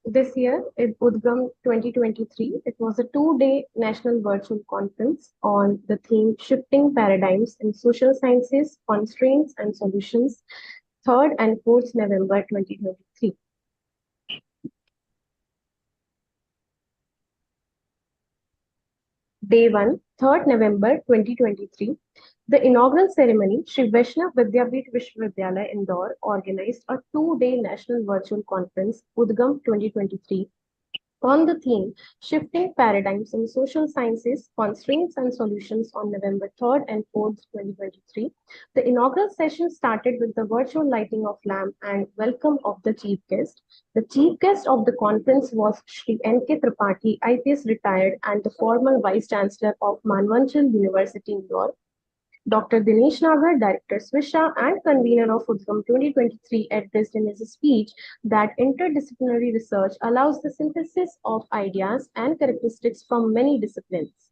This year, in UDGAM 2023, it was a two-day national virtual conference on the theme Shifting Paradigms in Social Sciences, Constraints and Solutions, 3rd and 4th November 2023. Day 1, 3rd November 2023. The inaugural ceremony, Shri Vaishnav Vidyapeeth Vishwavidyalaya Indore organized a two-day national virtual conference, UDGAM 2023, on the theme Shifting Paradigms in Social Sciences, Constraints and Solutions on November 3rd and 4th, 2023. The inaugural session started with the virtual lighting of lamp and welcome of the chief guest. The chief guest of the conference was Shri N.K. Tripathi, IPS retired and the former Vice Chancellor of Manvanchal University, Indore. Dr. Dinesh Nagar, Director Swisha and convener of UDGAM 2023, addressed in his speech that interdisciplinary research allows the synthesis of ideas and characteristics from many disciplines.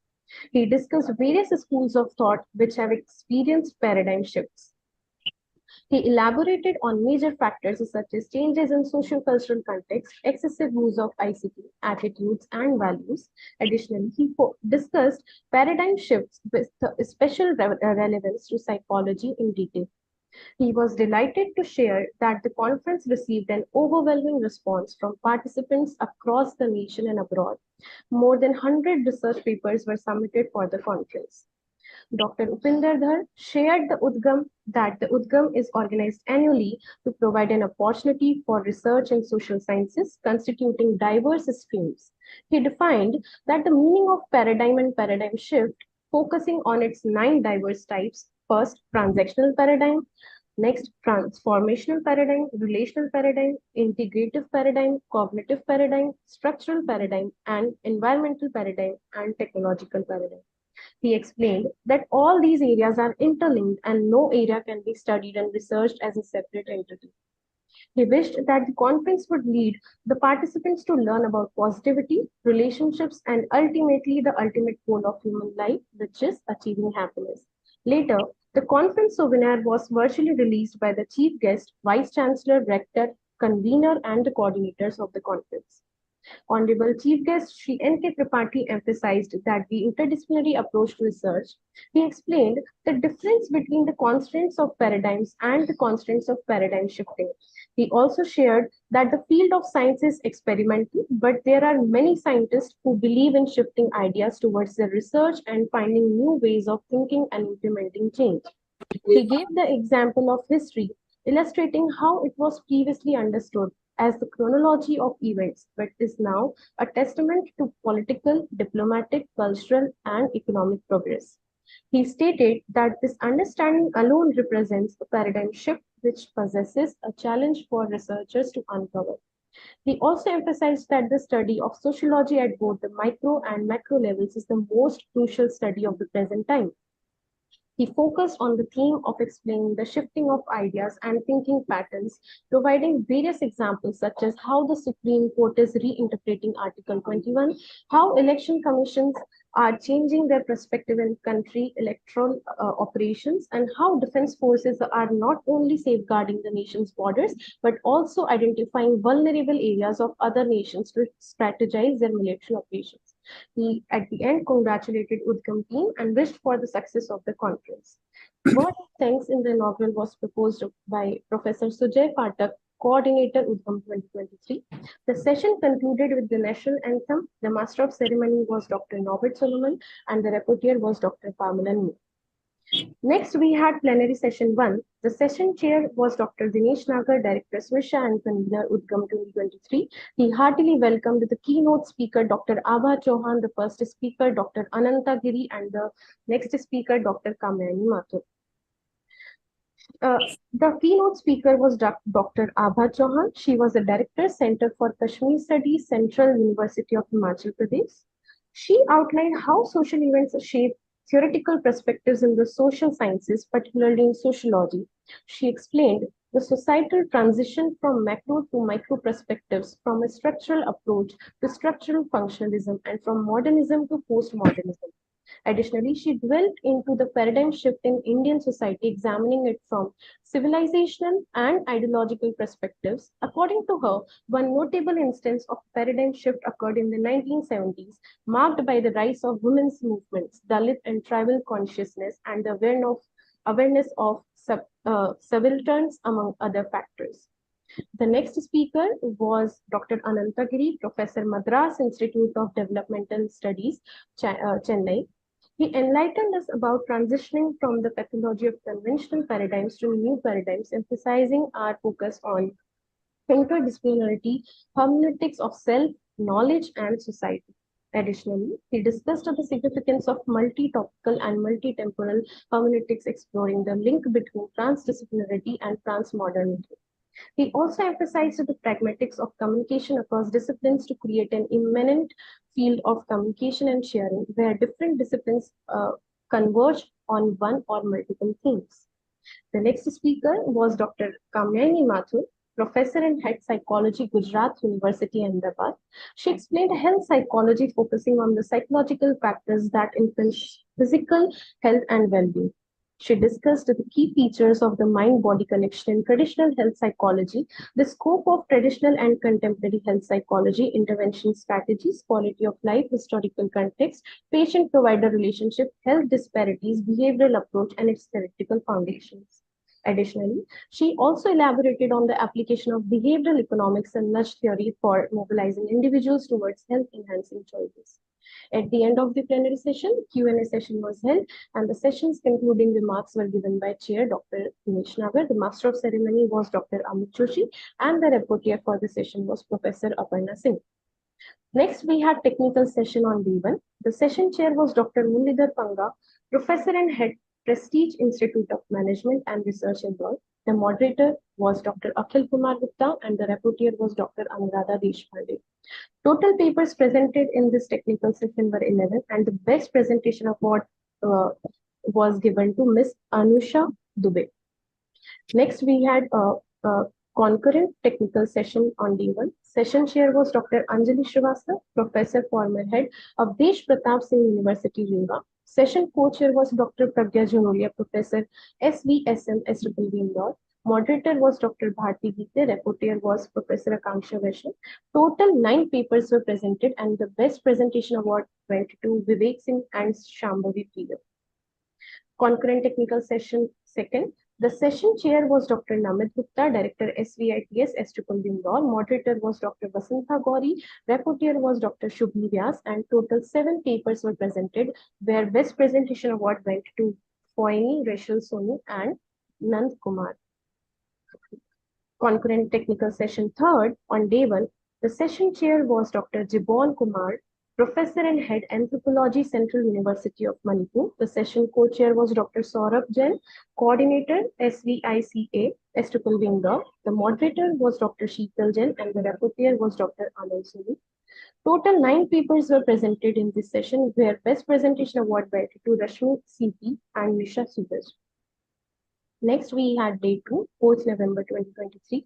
He discussed various schools of thought which have experienced paradigm shifts. He elaborated on major factors such as changes in social-cultural context, excessive use of ICT, attitudes, and values. Additionally, he discussed paradigm shifts with special relevance to psychology in detail. He was delighted to share that the conference received an overwhelming response from participants across the nation and abroad. More than 100 research papers were submitted for the conference. Dr. Upinder Dhar shared that the UDGAM is organized annually to provide an opportunity for research in social sciences constituting diverse streams. He defined that the meaning of paradigm and paradigm shift, focusing on its 9 diverse types: first, transactional paradigm; next, transformational paradigm, relational paradigm, integrative paradigm, cognitive paradigm, structural paradigm, and environmental paradigm, and technological paradigm. He explained that all these areas are interlinked and no area can be studied and researched as a separate entity. He wished that the conference would lead the participants to learn about positivity, relationships, and ultimately the ultimate goal of human life, which is achieving happiness. Later, the conference souvenir was virtually released by the chief guest, vice chancellor, rector, convener, and the coordinators of the conference. Honorable Chief Guest Shri N.K. Tripathi emphasized that the interdisciplinary approach to research. He explained the difference between the constraints of paradigms and the constraints of paradigm shifting. He also shared that the field of science is experimental, but there are many scientists who believe in shifting ideas towards the research and finding new ways of thinking and implementing change. He gave the example of history, illustrating how it was previously understood as the chronology of events, but is now a testament to political, diplomatic, cultural, and economic progress. He stated that this understanding alone represents a paradigm shift which possesses a challenge for researchers to uncover. He also emphasized that the study of sociology at both the micro and macro levels is the most crucial study of the present time. He focused on the theme of explaining the shifting of ideas and thinking patterns, providing various examples such as how the Supreme Court is reinterpreting Article 21, how election commissions are changing their perspective in country electoral operations, and how defense forces are not only safeguarding the nation's borders, but also identifying vulnerable areas of other nations to strategize their military operations. He, at the end, congratulated UDGAM team and wished for the success of the conference. Word of thanks in the inaugural was proposed by Professor Sujay Patak, Coordinator UDGAM 2023. The session concluded with the national anthem. The master of ceremony was Dr. Norbert Solomon and the rapporteur was Dr. Pamela Nee. Next, we had plenary session 1. The session chair was Dr. Dinesh Nagar, Director Swisha and convener UDGAM 2023. He heartily welcomed the keynote speaker, Dr. Abha Chauhan, the first speaker, Dr. Ananta Giri, and the next speaker, Dr. Kamayani Mathur. The keynote speaker was Dr. Abha Chauhan. She was the Director, Center for Kashmir Studies, Central University of Himachal Pradesh. She outlined how social events shape theoretical perspectives in the social sciences, particularly in sociology. She explained the societal transition from macro to micro perspectives, from a structural approach to structural functionalism, and from modernism to postmodernism. Additionally, she dwelt into the paradigm shift in Indian society, examining it from civilizational and ideological perspectives. According to her, one notable instance of paradigm shift occurred in the 1970s, marked by the rise of women's movements, Dalit and tribal consciousness, and the awareness of subalterns, among other factors. The next speaker was Dr. Anantagiri, Professor, Madras Institute of Developmental Studies, Chennai. He enlightened us about transitioning from the pathology of conventional paradigms to new paradigms, emphasizing our focus on interdisciplinarity, hermeneutics of self, knowledge, and society. Additionally, he discussed the significance of multi-topical and multi-temporal hermeneutics, exploring the link between transdisciplinarity and transmodernity. He also emphasized the pragmatics of communication across disciplines to create an immanent field of communication and sharing where different disciplines converge on one or multiple themes. The next speaker was Dr. Kamyani Mathur, professor and head psychology, Gujarat University, Ahmedabad. She explained health psychology, focusing on the psychological factors that influence physical health and well-being. She discussed the key features of the mind-body connection in traditional health psychology, the scope of traditional and contemporary health psychology, intervention strategies, quality of life, historical context, patient-provider relationship, health disparities, behavioral approach, and its theoretical foundations. Additionally, she also elaborated on the application of behavioral economics and nudge theory for mobilizing individuals towards health-enhancing choices. At the end of the plenary session, Q&A session was held, and the session's concluding remarks were given by Chair Dr. Dinesh Nagar. The Master of Ceremony was Dr. Amit Joshi, and the rapporteur for the session was Professor Aparna Singh. Next, we had technical session on D1. The session chair was Dr. Muralidhar Panga, professor and head, Prestige Institute of Management and Research in Law. The moderator was Dr. Akhil Kumar Gupta, and the rapporteur was Dr. Anuradha Deshpande. Total papers presented in this technical session were 11, and the best presentation award uh, was given to Miss Anusha Dubey. Next, we had a concurrent technical session on D1. Session chair was Dr. Anjali Srivastava, professor, former head of Desh Pratap Singh University, Ringa. Session co-chair was Dr. Pragya Janolia, professor, SVSM, SWV Indore. Moderator was Dr. Bharti Gite. Rapporteur was Professor Akanksha Vaishnav. Total 9 papers were presented, and the best presentation award went to Vivek Singh and Shambhavi Priya. Concurrent technical session second. The session chair was Dr. Namit Gupta, Director SVITS SWV Indore. Moderator was Dr. Vasantha Gauri. Rapporteur was Dr. Shubhi Vyas, and total 7 papers were presented, where Best Presentation Award went to Foini Rachel Soni and Nand Kumar. Concurrent technical session third, on day 1, the session chair was Dr. Jibon Kumar, professor and head anthropology, Central University of Manipur. The session co-chair was Dr. Saurabh Jain, coordinator SVICA SWV Indore. The moderator was Dr. Sheetal Jain, and the rapporteur was Dr. Anand Suri. Total 9 papers were presented in this session, where Best Presentation Award went to Rashmi CP and Nisha Suraj. Next, we had day 2, 4th November 2023.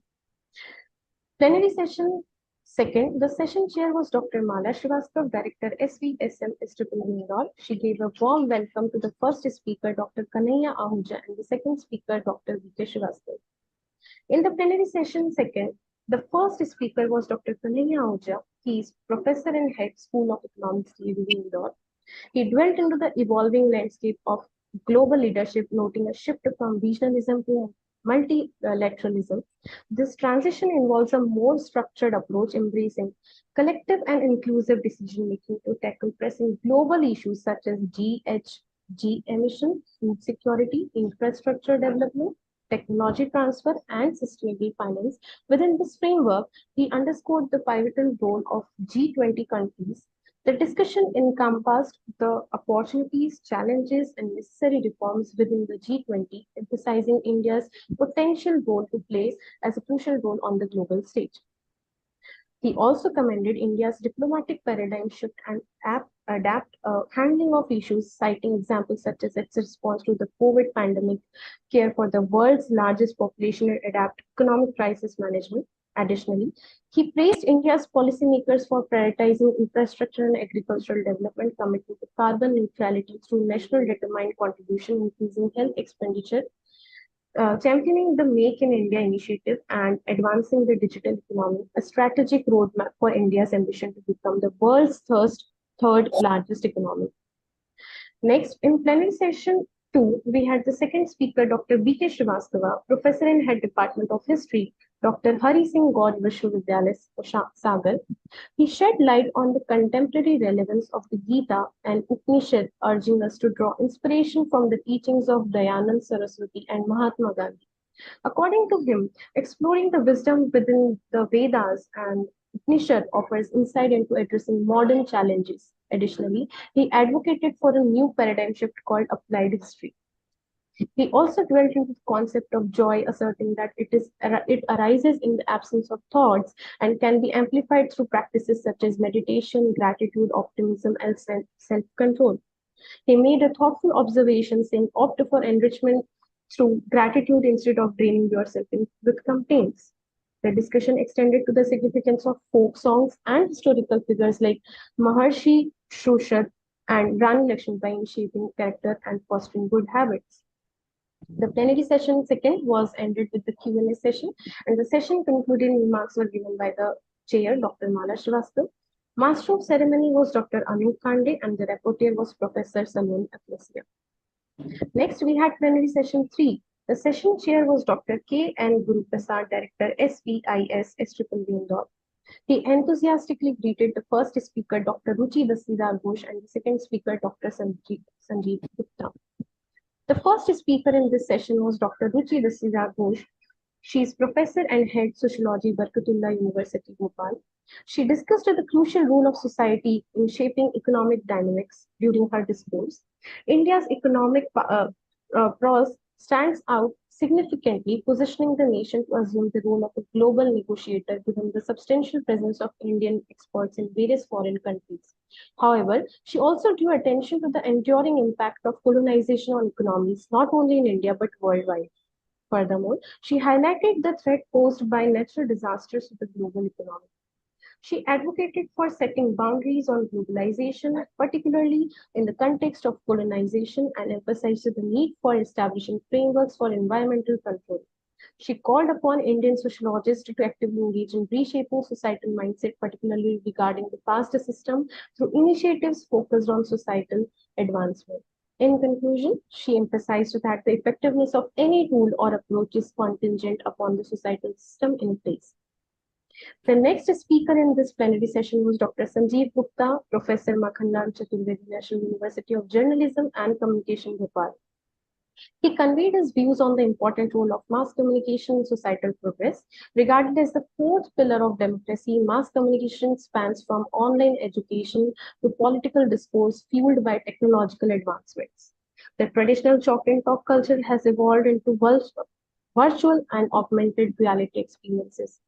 Plenary session second, the session chair was Dr. Mala Srivastava, Director SVSM SWV Indore. She gave a warm welcome to the first speaker, Dr. Kanhaiya Ahuja, and the second speaker, Dr. V.K. Srivastava. In the plenary session second, the first speaker was Dr. Kanhaiya Ahuja. He is professor and head School of Economics, UDGAM Indore. He dwelt into the evolving landscape of global leadership, noting a shift from regionalism to multilateralism. This transition involves a more structured approach, embracing collective and inclusive decision making to tackle pressing global issues such as GHG emissions, food security, infrastructure development, technology transfer, and sustainable finance. Within this framework, he underscored the pivotal role of G20 countries. The discussion encompassed the opportunities, challenges, and necessary reforms within the G20, emphasizing India's potential role to play as a crucial role on the global stage. He also commended India's diplomatic paradigm shift and adapt handling of issues, citing examples such as its response to the COVID pandemic, care for the world's largest population, and adapt economic crisis management. Additionally, he praised India's policymakers for prioritizing infrastructure and agricultural development, committing to carbon neutrality through national determined contribution, increasing health expenditure, championing the Make in India initiative, and advancing the digital economy, a strategic roadmap for India's ambition to become the world's third largest economy. Next, in plenary session 2, we had the second speaker, Dr. B.K. Srivastava, Professor and Head Department of History, Dr. Hari Singh Gaur Vishwavidyalaya, Sagar. He shed light on the contemporary relevance of the Gita and Upanishad, urging us to draw inspiration from the teachings of Dayanand Saraswati and Mahatma Gandhi. According to him, exploring the wisdom within the Vedas and Upanishad offers insight into addressing modern challenges. Additionally, he advocated for a new paradigm shift called applied history. He also dwelt into the concept of joy, asserting that it arises in the absence of thoughts and can be amplified through practices such as meditation, gratitude, optimism, and self-control. He made a thoughtful observation saying, opt for enrichment through gratitude instead of draining yourself with complaints. The discussion extended to the significance of folk songs and historical figures like Maharshi Shushar and Rani Lakshmibai in shaping character and fostering good habits. The plenary session second was ended with the Q&A session, and the session concluding remarks were given by the chair, Dr. Mala Srivastava. Master of ceremony was Dr. Anup Kande, and the rapporteur was Professor Salman Aklasia. Next, we had plenary session 3. The session chair was Dr. K. N. Guru Prasad, Director, SVIS, SVV Indore. He enthusiastically greeted the first speaker, Dr. Ruchi Dassidar Ghosh, and the second speaker, Dr. Sanjeev Gupta. The first speaker in this session was Dr. Ruchi Dassidar Ghosh. She is Professor and Head Sociology, Barkatullah University, Bhopal. She discussed the crucial role of society in shaping economic dynamics during her discourse. India's economic prowess stands out significantly, positioning the nation to assume the role of a global negotiator given the substantial presence of Indian exports in various foreign countries. However, she also drew attention to the enduring impact of colonization on economies, not only in India but worldwide. Furthermore, she highlighted the threat posed by natural disasters to the global economy. She advocated for setting boundaries on globalization, particularly in the context of colonization, and emphasized the need for establishing frameworks for environmental control. She called upon Indian sociologists to actively engage in reshaping societal mindset, particularly regarding the caste system, through initiatives focused on societal advancement. In conclusion, she emphasized that the effectiveness of any tool or approach is contingent upon the societal system in place. The next speaker in this plenary session was Dr. Sanjeev Gupta, Professor Makhanlal Chaturvedi, National University of Journalism and Communication, Bhopal. He conveyed his views on the important role of mass communication in societal progress. Regarded as the fourth pillar of democracy, mass communication spans from online education to political discourse fueled by technological advancements. The traditional chalk and talk culture has evolved into virtual and augmented reality experiences.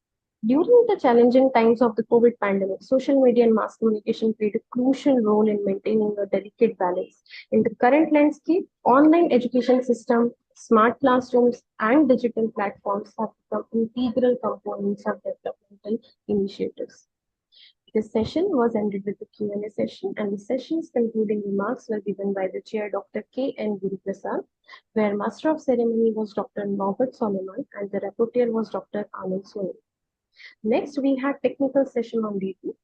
During the challenging times of the COVID pandemic, social media and mass communication played a crucial role in maintaining a delicate balance. In the current landscape, online education system, smart classrooms, and digital platforms have become integral components of developmental initiatives. This session was ended with the Q&A session, and the session's concluding remarks were given by the chair, Dr. K. N. Guru Prasad, where Master of Ceremony was Dr. Norbert Solomon, and the rapporteur was Dr. Anand Soil. Next, we had technical session on D2.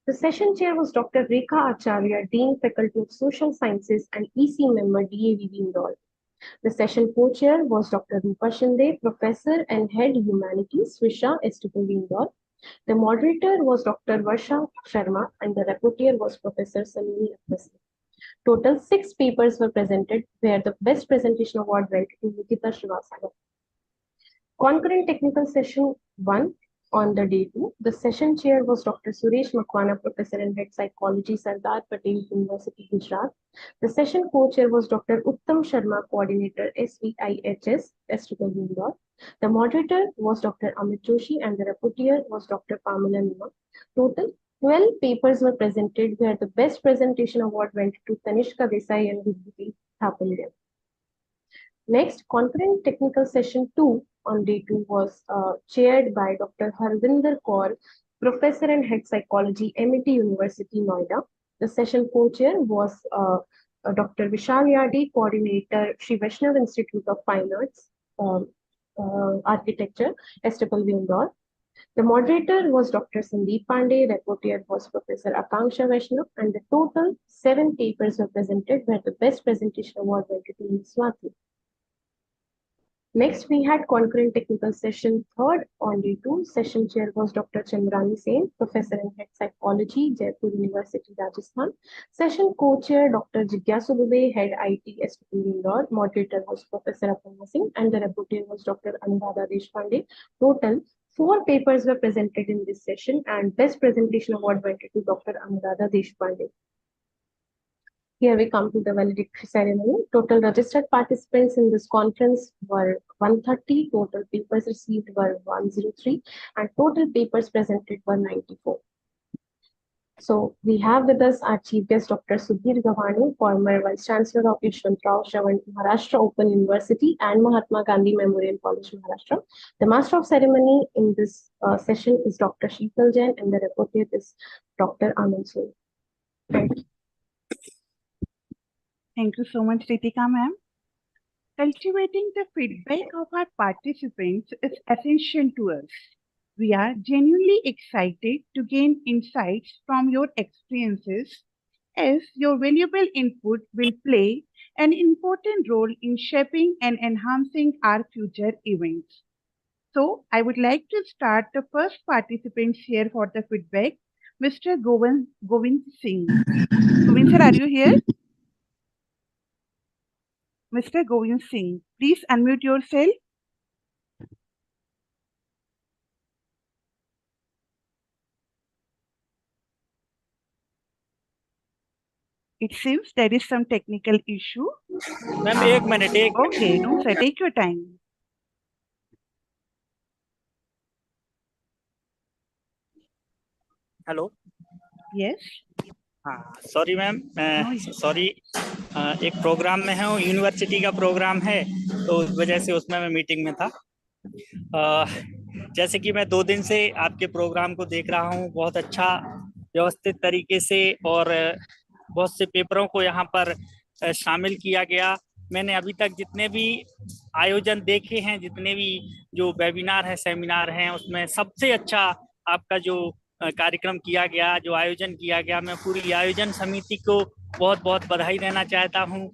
The session chair was Dr. Rekha Acharya, Dean Faculty of Social Sciences and EC member DAVV Indore. The session co-chair was Dr. Rupa Shinde, Professor and Head Humanities, Swisha, SWV Indore. The moderator was Dr. Varsha Sharma and the rapporteur was Professor Salini Akwasi. Total 6 papers were presented, where the Best Presentation Award went to Nikita Srivastava. Concurrent technical session 1 on the day 2, the session chair was Dr. Suresh Makwana, Professor and Head Psychology, Sardar Patel University, Gujarat. The session co-chair was Dr. Uttam Sharma, Coordinator, SVIHS, SWV Indore. The moderator was Dr. Amit Joshi and the rapporteur was Dr. Pamela Nima. Total 12 papers were presented, where the Best Presentation Award went to Tanishka Desai and Vibhuti Thapalya. Next, concurrent technical session 2 on day 2 was chaired by Dr. Harvinder Kaur, Professor and Head Psychology, MIT University, Noida. The session co-chair was Dr. Vishal Yadi, Coordinator, Sri Vaishnav Institute of Fine Arts, Architecture, SWV Indore. The moderator was Dr. Sandeep Pandey, rapporteur was Professor Akanksha Vaishnav, and the total 7 papers were presented, where the best presentation award went to Ms. Swati. Next, we had concurrent technical session third on day 2. Session chair was Dr. Chandrani Sen, Professor and Head Psychology, Jaipur University, Rajasthan. Session co-chair Dr. Jigyasu Dubey, Head IT, SWV Indore. Moderator was Professor Aparna Singh, and the rapporteur was Dr. Anuradha Deshpande. Total 4 papers were presented in this session, and best presentation award went to Dr. Anuradha Deshpande. Here we come to the valedictory ceremony. Total registered participants in this conference were 130, total papers received were 103, and total papers presented were 94. So we have with us our chief guest, Dr. Sudhir Gavani, former Vice Chancellor of Yashwantrao Shravan Maharashtra Open University and Mahatma Gandhi Memorial College, Maharashtra. The master of ceremony in this session is Dr. Sheetal Jain, and the rapporteur is Dr. Anand Sood. Thank you. Thank you so much, Ritika ma'am. Cultivating the feedback of our participants is essential to us. We are genuinely excited to gain insights from your experiences, as your valuable input will play an important role in shaping and enhancing our future events. So, I would like to start the first participant here for the feedback, Mr. Govind Singh. Govind sir, are you here? Mr. Govind Singh, please unmute yourself. It seems there is some technical issue. Ma'am, एक minute. Okay, no sir, take your time. Hello Yes. हाँ sorry ma'am No, मैं sorry एक programme में हूँ, university का programme है, तो उस वजह से उसमें मैं मीटिंग में था। जैसे कि मैं 2 दिन से आपके प्रोग्राम को देख रहा हूँ, बहुत अच्छा व्यवस्थित तरीके से और बहुत से पेपरों को यहाँ पर शामिल किया गया। मैंने अभी तक जितने भी आयोजन देखे हैं, जितने भी जो वेबिनार है, सेमिनार हैं, उसमें सबसे अच्छा आपका जो कार्यक्रम किया गया, जो आयोजन किया गया, मैं पूरी आयोजन समिति को बहुत बहुत बधाई देना चाहता हूँ।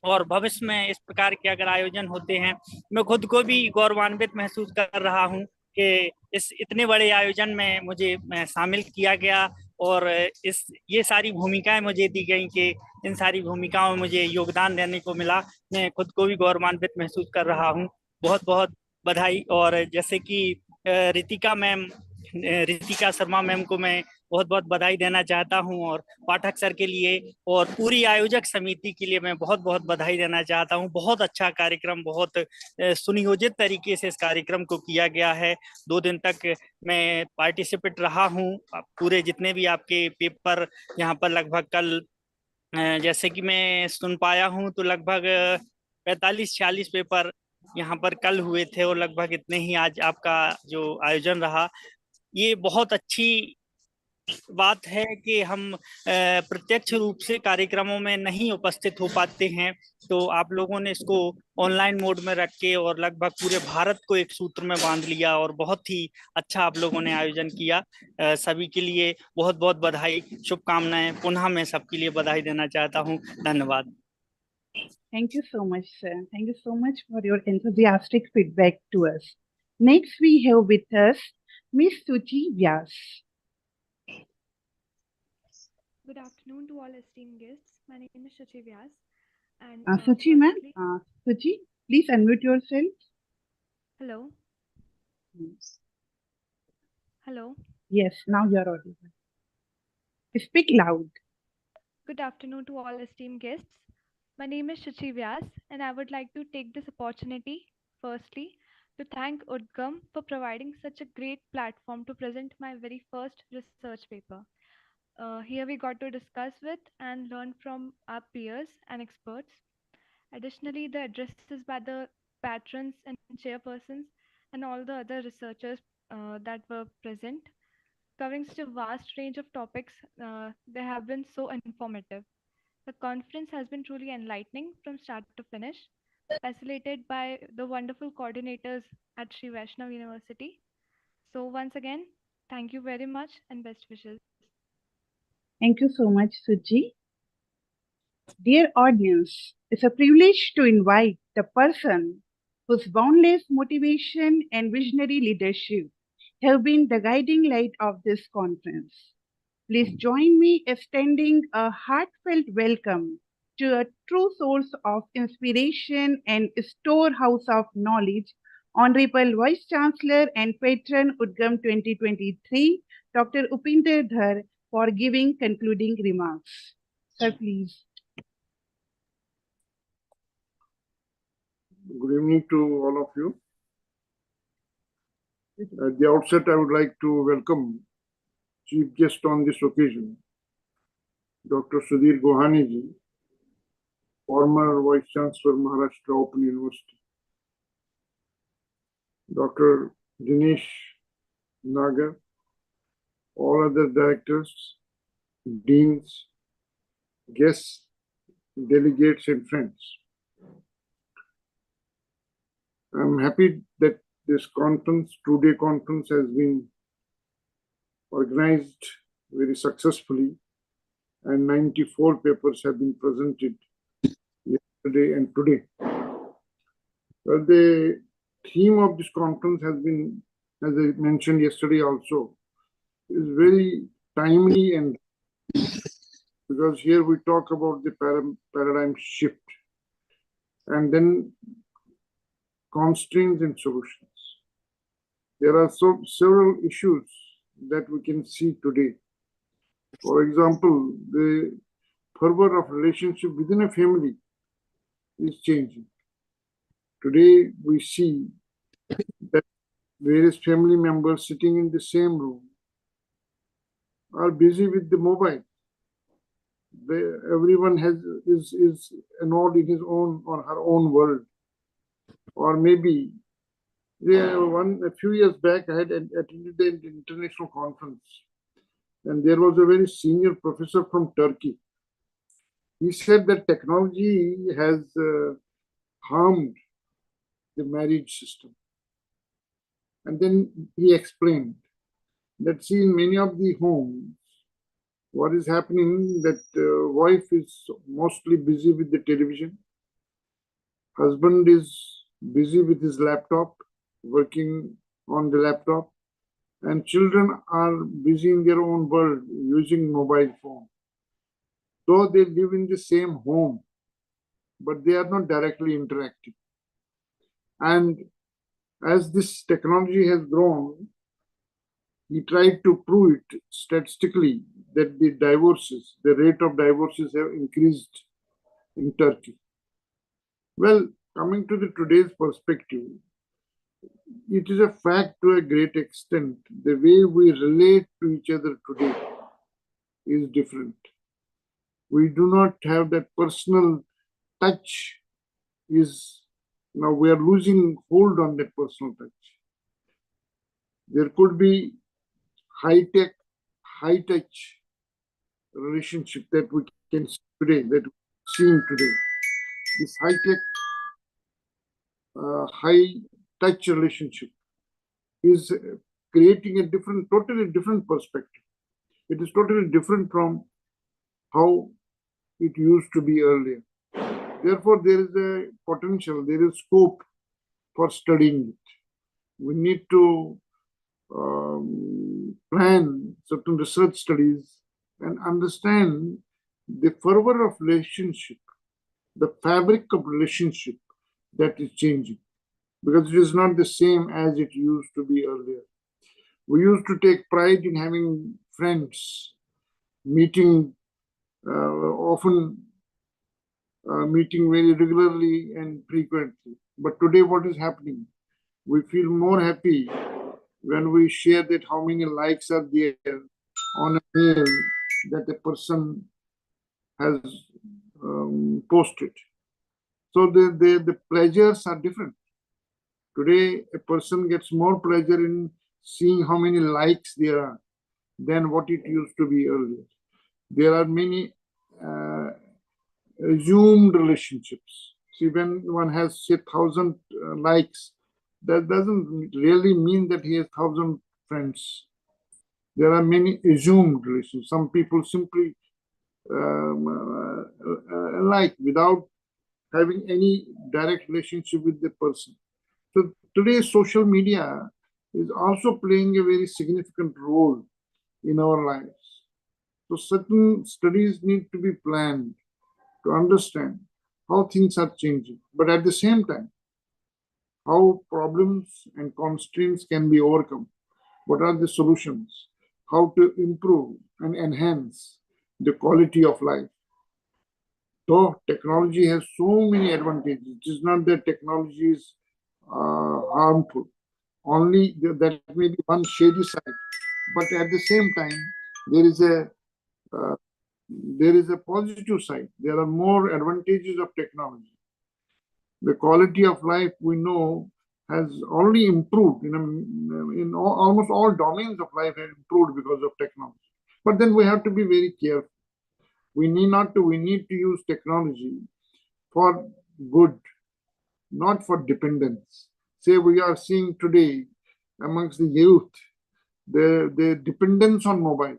और भविष्य में इस प्रकार के अगर आयोजन होते हैं, मैं खुद को भी गौरवान्वित महसूस कर रहा हूँ कि इस इतने बड़े आयोजन में मुझे शामिल किया गया और ये सारी भूमिकाएं मुझे दी गई कि इन सारी भूमिकाओं में मुझे योगदान देने को मिला। मैं खुद को भी गौरवान्वित महसूस कर रहा हूँ। बहुत बहुत बधाई। और जैसे कि रितिका शर्मा मैम को मैं बहुत बहुत बधाई देना चाहता हूं, और पाठक सर के लिए और पूरी आयोजक समिति के लिए मैं बहुत बहुत बधाई देना चाहता हूं। बहुत अच्छा कार्यक्रम, बहुत सुनियोजित तरीके से इस कार्यक्रम को किया गया है। 2 दिन तक मैं पार्टिसिपेट रहा हूं। पूरे जितने भी आपके पेपर यहाँ पर लगभग कल जैसे कि मैं सुन पाया हूं तो लगभग 45-46 पेपर यहाँ पर कल हुए थे, और लगभग इतने ही आज आपका जो आयोजन रहा। ये बहुत अच्छी बात है कि हम प्रत्यक्ष रूप से कार्यक्रमों में नहीं उपस्थित हो पाते हैं, तो आप लोगों ने इसको ऑनलाइन मोड में रख के और लगभग पूरे भारत को एक सूत्र में बांध लिया, और बहुत ही अच्छा आप लोगों ने आयोजन किया। सभी के लिए बहुत बहुत बधाई, शुभकामनाएं। पुनः मैं सबके लिए बधाई देना चाहता हूं। धन्यवाद। Thank you so much, sir. Thank you so much for your enthusiastic feedback to us. Next, we have with us Miss Suchi Vyas. Good afternoon to all esteemed guests. My name is Shachi Vyas. And Suchi ma'am, Suchi, please unmute yourself. Hello. Yes. Hello. Yes, now you are audible. Speak loud. Good afternoon to all esteemed guests. My name is Shachi Vyas, and I would like to take this opportunity, firstly, to thank UDGAM for providing such a great platform to present my very first research paper. Here we got to discuss with and learn from our peers and experts. Additionally, the addresses by the patrons and chairpersons and all the other researchers that were present, covering such a vast range of topics. They have been so informative. The conference has been truly enlightening from start to finish, facilitated by the wonderful coordinators at Sri Vaishnav University. So, once again, thank you very much and best wishes. Thank you so much, Suji. Dear audience, it's a privilege to invite the person whose boundless motivation and visionary leadership have been the guiding light of this conference. Please join me in extending a heartfelt welcome to a true source of inspiration and storehouse of knowledge, Honorable Vice Chancellor and Patron UDGAM 2023, Dr. Upinder Dhar, for giving concluding remarks. Sir, please. Good evening to all of you. At the outset, I would like to welcome chief guest on this occasion, Dr. Sudhir Gohani ji, former Vice Chancellor, Maharashtra Open University, Dr. Dinesh Nagar, all other directors, deans, guests, delegates, and friends. I'm happy that this conference, two-day conference, has been organized very successfully, and 94 papers have been presented yesterday and today. Well, the theme of this conference has been, as I mentioned yesterday also, is very timely, and because here we talk about the paradigm shift and then constraints and solutions. There are several issues that we can see today. For example, the fervor of relationship within a family is changing. Today, we see that various family members sitting in the same room are busy with the mobile. Everyone is enrolled in his own or her own world. Or maybe a few years back, I had attended an international conference, and there was a very senior professor from Turkey. He said that technology has harmed the marriage system. And then he explained that, see, in many of the homes, what is happening, that wife is mostly busy with the television, husband is busy with his laptop, working on the laptop, and children are busy in their own world using mobile phone. Though they live in the same home, but they are not directly interacting. And as this technology has grown, he tried to prove it statistically that the rate of divorces have increased in Turkey. Well, coming to today's perspective, it is a fact to a great extent. The way we relate to each other today is different. We do not have that personal touch. Now we are losing hold on that personal touch. There could be high-tech, high-touch relationship that we can see today, that we're seeing today. This high-tech, high-touch relationship is creating a totally different perspective. It is totally different from how it used to be earlier. Therefore, there is a potential, there is scope for studying it. We need to plan certain research studies and understand the fervor of relationship, the fabric of relationship that is changing, because it is not the same as it used to be earlier. We used to take pride in having friends, meeting often, meeting very regularly and frequently. But today what is happening? We feel more happy when we share that how many likes are there on a mail that a person has posted. So the pleasures are different. Today, a person gets more pleasure in seeing how many likes there are than what it used to be earlier. There are many assumed relationships. See, when one has, say, 1,000 likes, that doesn't really mean that he has 1,000 friends. There are many assumed relations. Some people simply like without having any direct relationship with the person. So today, social media is also playing a very significant role in our lives. So certain studies need to be planned to understand how things are changing, but at the same time, how problems and constraints can be overcome. What are the solutions? How to improve and enhance the quality of life. Though technology has so many advantages, it is not that technology is harmful. Only that may be one shady side, but at the same time, there is a positive side. There are more advantages of technology. The quality of life we know has already improved in almost all domains of life have improved because of technology. But then we have to be very careful. We need to use technology for good, not for dependence. Say we are seeing today amongst the youth, the dependence on mobile.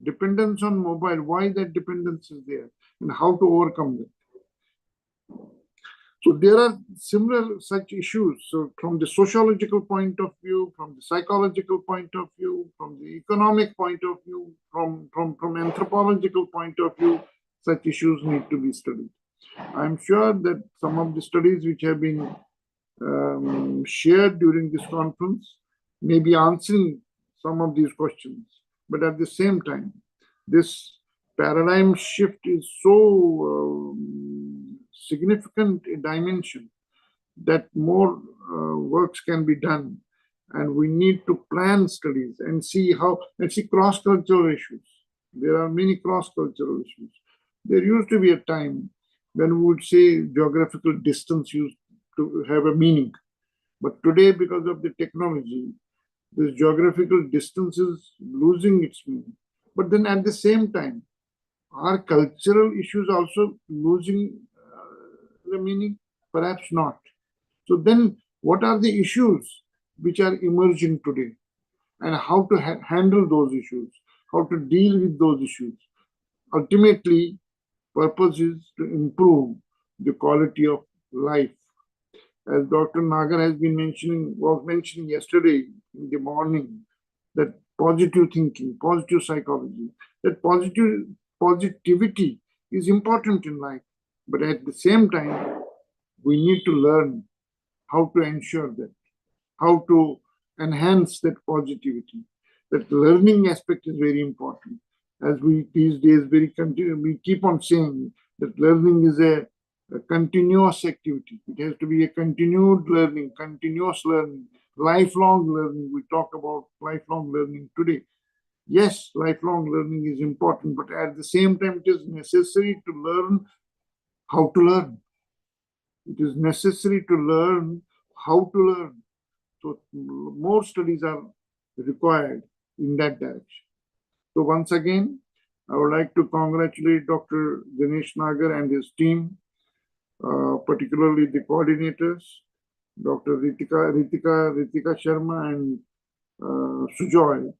Dependence on mobile, why that dependence is there and how to overcome that. So there are similar such issues. So from the sociological point of view, from the psychological point of view, from the economic point of view, from anthropological point of view, such issues need to be studied. I'm sure that some of the studies which have been shared during this conference may be answering some of these questions. But at the same time, this paradigm shift is so significant dimension that more works can be done, and we need to plan studies and see cross-cultural issues. There are many cross-cultural issues. There used to be a time when we would say geographical distance used to have a meaning, but today, because of the technology, this geographical distance is losing its meaning. But then at the same time, are cultural issues also losing the meaning? Perhaps not. So then what are the issues which are emerging today, and how to handle those issues, how to deal with those issues? Ultimately, purpose is to improve the quality of life. As Dr. Nagar was mentioning yesterday in the morning, that positive thinking, positive psychology, that positivity is important in life. But at the same time, we need to learn how to ensure that, how to enhance that positivity. That learning aspect is very important. As we these days we keep on saying that learning is a continuous activity. It has to be a continued learning, continuous learning, lifelong learning. We talk about lifelong learning today. Yes, lifelong learning is important, but at the same time, it is necessary to learn how to learn. It is necessary to learn how to learn. So more studies are required in that direction. So once again, I would like to congratulate Dr. Dinesh Nagar and his team, particularly the coordinators, Dr. Ritika Sharma and Sujoy,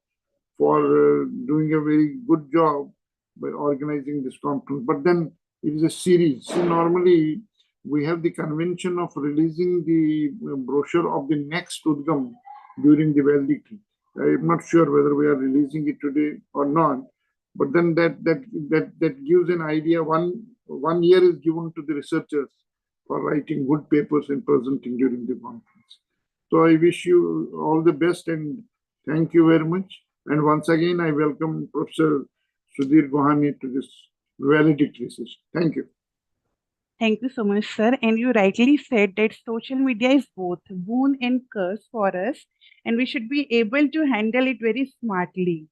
for doing a very good job by organizing this conference. But then it is a series. So normally we have the convention of releasing the brochure of the next UDGAM during the valedictory. I'm not sure whether we are releasing it today or not, but then that gives an idea. One year is given to the researchers for writing good papers and presenting during the conference. So I wish you all the best and thank you very much. And once again, I welcome Professor Sudhir Gohani to this valedictory session. Thank you. Thank you so much, sir. And you rightly said that social media is both boon and curse for us, and we should be able to handle it very smartly.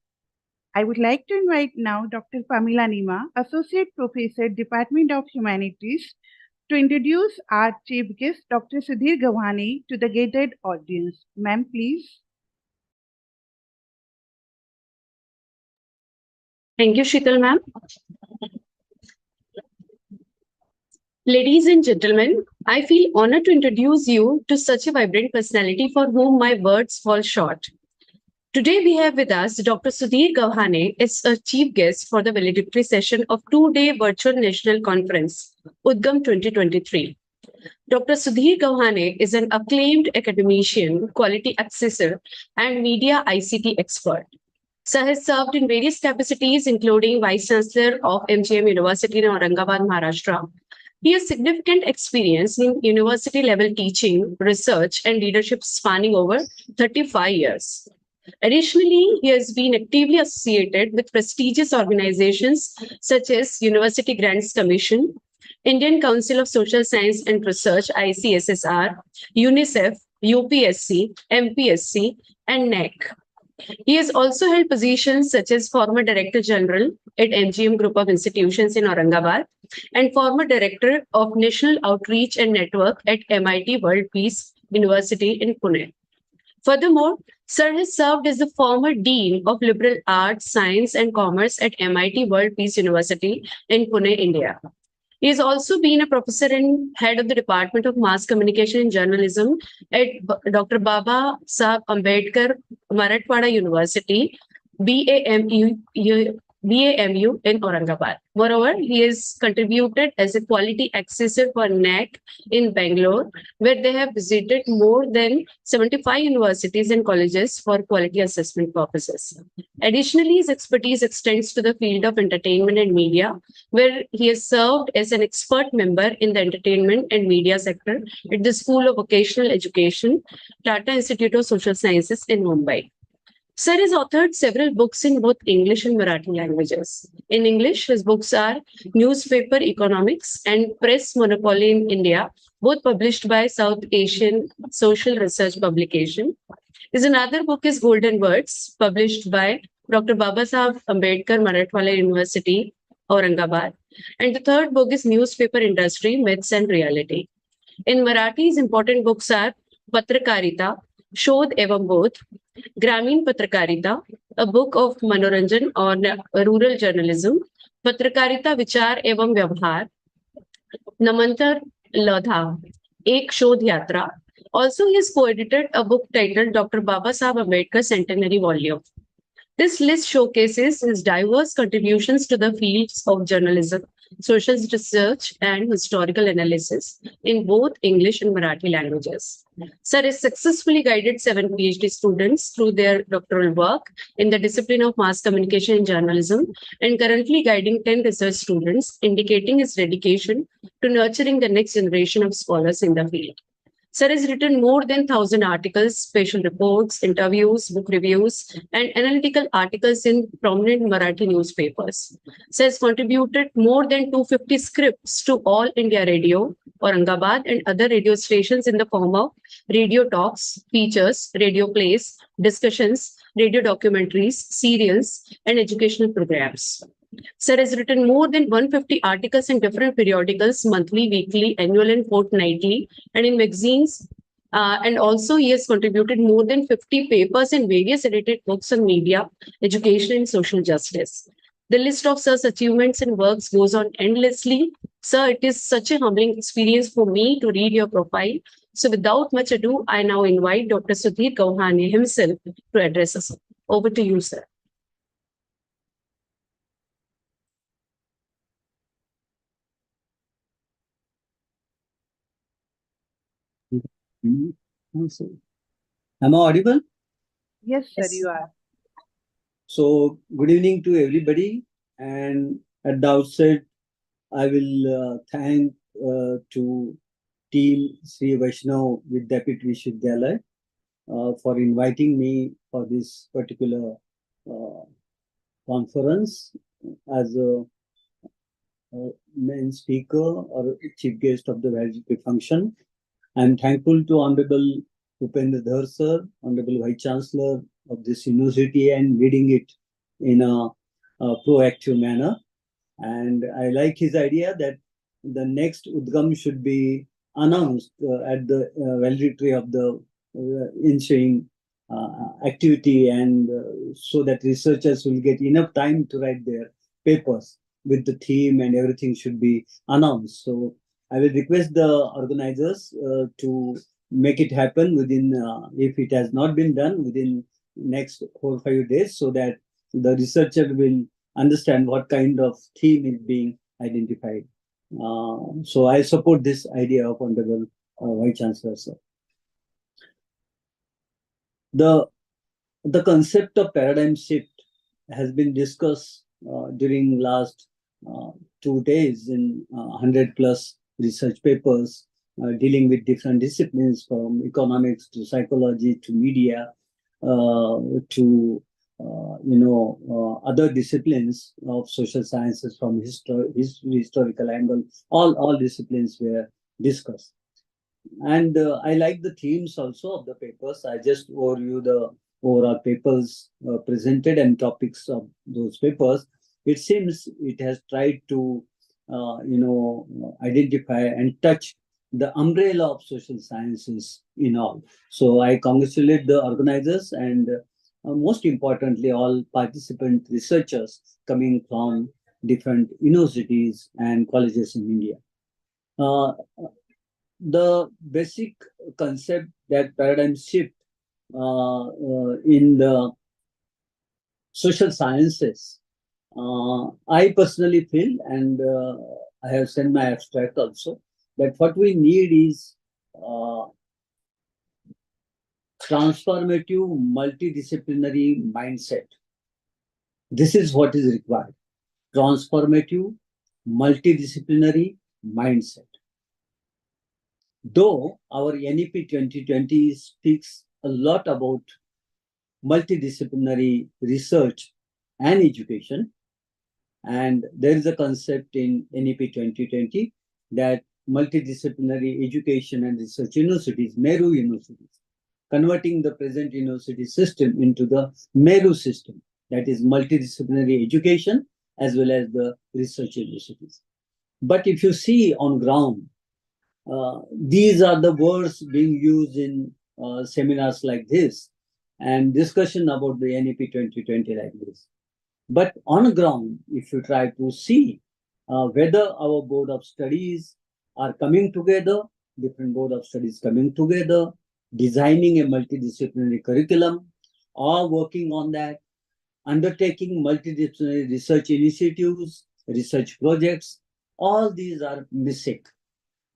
I would like to invite now Dr. Pamela Nima, Associate Professor, Department of Humanities, to introduce our chief guest, Dr. Sudhir Gawhane, to the gated audience. Ma'am, please. Thank you, Sheetal ma'am. Ladies and gentlemen, I feel honored to introduce you to such a vibrant personality for whom my words fall short. Today we have with us Dr. Sudhir Gawhane as a chief guest for the valedictory session of two-day virtual national conference, UDGAM 2023. Dr. Sudhir Gawhane is an acclaimed academician, quality assessor, and media ICT expert. Sir has served in various capacities, including Vice Chancellor of MGM University in Aurangabad, Maharashtra. He has significant experience in university-level teaching, research, and leadership spanning over 35 years. Additionally, he has been actively associated with prestigious organizations such as University Grants Commission, Indian Council of Social Science and Research, ICSSR, UNICEF, UPSC, MPSC, and NEC. He has also held positions such as former Director General at MGM Group of Institutions in Aurangabad and former Director of National Outreach and Network at MIT World Peace University in Pune. Furthermore, Sir has served as the former Dean of Liberal Arts, Science and Commerce at MIT World Peace University in Pune, India. He has also been a professor and head of the Department of Mass Communication and Journalism at Dr. Baba Saheb Ambedkar Marathwada University, BAMU in Aurangabad. Moreover, he has contributed as a quality assessor for NEC in Bangalore, where they have visited more than 75 universities and colleges for quality assessment purposes. Additionally, his expertise extends to the field of entertainment and media, where he has served as an expert member in the entertainment and media sector at the School of Vocational Education, Tata Institute of Social Sciences in Mumbai. Sir has authored several books in both English and Marathi languages. In English, his books are Newspaper Economics and Press Monopoly in India, both published by South Asian Social Research Publication. His another book is Golden Words, published by Dr. Baba Saheb Ambedkar Marathwada University, Aurangabad. And the third book is Newspaper Industry, Myths and Reality. In Marathi, his important books are Patrakarita, Shodh Evam Bodh, Gramin Patrakarita, a book of Manoranjan or rural journalism, Patrakarita Vichar Evam Vyavhar, Namantar Ladha, Ek Shodh Yatra. Also, he has co-edited a book titled Dr. Baba Saheb Ambedkar Centenary Volume. This list showcases his diverse contributions to the fields of journalism, social research, and historical analysis in both English and Marathi languages. Sir has successfully guided 7 PhD students through their doctoral work in the discipline of mass communication and journalism, and currently guiding 10 research students, indicating his dedication to nurturing the next generation of scholars in the field. Sir has written more than 1,000 articles, special reports, interviews, book reviews, and analytical articles in prominent Marathi newspapers. Sir has contributed more than 250 scripts to All India Radio, Aurangabad, and other radio stations in the form of radio talks, features, radio plays, discussions, radio documentaries, serials, and educational programs. Sir has written more than 150 articles in different periodicals, monthly, weekly, annual, and fortnightly, and in magazines. And also, he has contributed more than 50 papers and various edited books on media, education, and social justice. The list of Sir's achievements and works goes on endlessly. Sir, it is such a humbling experience for me to read your profile. So, without much ado, I now invite Dr. Sudhir Gawhane himself to address us. Over to you, sir. Am I audible? Yes, sir, Yes. you are. So, good evening to everybody. And at the outset, I will thank to team Sri Vaishnav Vidyapit Vishwavidyalaya for inviting me for this particular conference as a main speaker or chief guest of the valedictory function. I am thankful to Honorable Upendra Dhar sir, Honorable Vice Chancellor of this university, and leading it in a proactive manner. And I like his idea that the next UDGAM should be announced at the valedictory of the ensuing activity, and so that researchers will get enough time to write their papers with the theme, and everything should be announced. So I will request the organizers to make it happen within, if it has not been done, within next 4 or 5 days, so that the researcher will understand what kind of theme is being identified. So I support this idea of Honorable Vice Chancellor, sir. The concept of paradigm shift has been discussed during last 2 days in 100 plus research papers dealing with different disciplines, from economics to psychology to media to other disciplines of social sciences, from historical angle. All disciplines were discussed. And I like the themes also of the papers. I just overview the overall papers presented and topics of those papers. It seems it has tried to, identify and touch the umbrella of social sciences in all. So I congratulate the organizers, and most importantly, all participant researchers coming from different universities and colleges in India. The basic concept that paradigm shift in the social sciences, I personally feel, and I have sent my abstract also, that what we need is transformative multidisciplinary mindset. This is what is required. Transformative multidisciplinary mindset. Though our NEP 2020 speaks a lot about multidisciplinary research and education, and there is a concept in NEP 2020 that multidisciplinary education and research universities, MERU universities, converting the present university system into the MERU system, that is multidisciplinary education as well as the research universities. But if you see on ground, these are the words being used in seminars like this and discussion about the NEP 2020 like this. But on the ground, if you try to see whether our board of studies are coming together, different board of studies coming together, designing a multidisciplinary curriculum, or working on that, undertaking multidisciplinary research initiatives, research projects, all these are missing,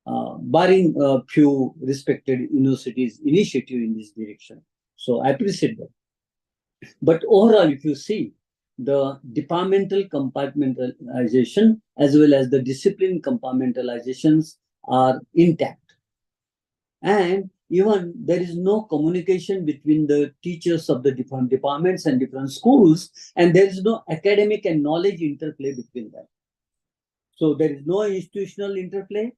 barring a few respected universities' initiative in this direction. So I appreciate that. But overall, if you see, the departmental compartmentalization as well as the discipline compartmentalizations are intact. And even there is no communication between the teachers of the different departments and different schools, and there is no academic and knowledge interplay between them. So there is no institutional interplay,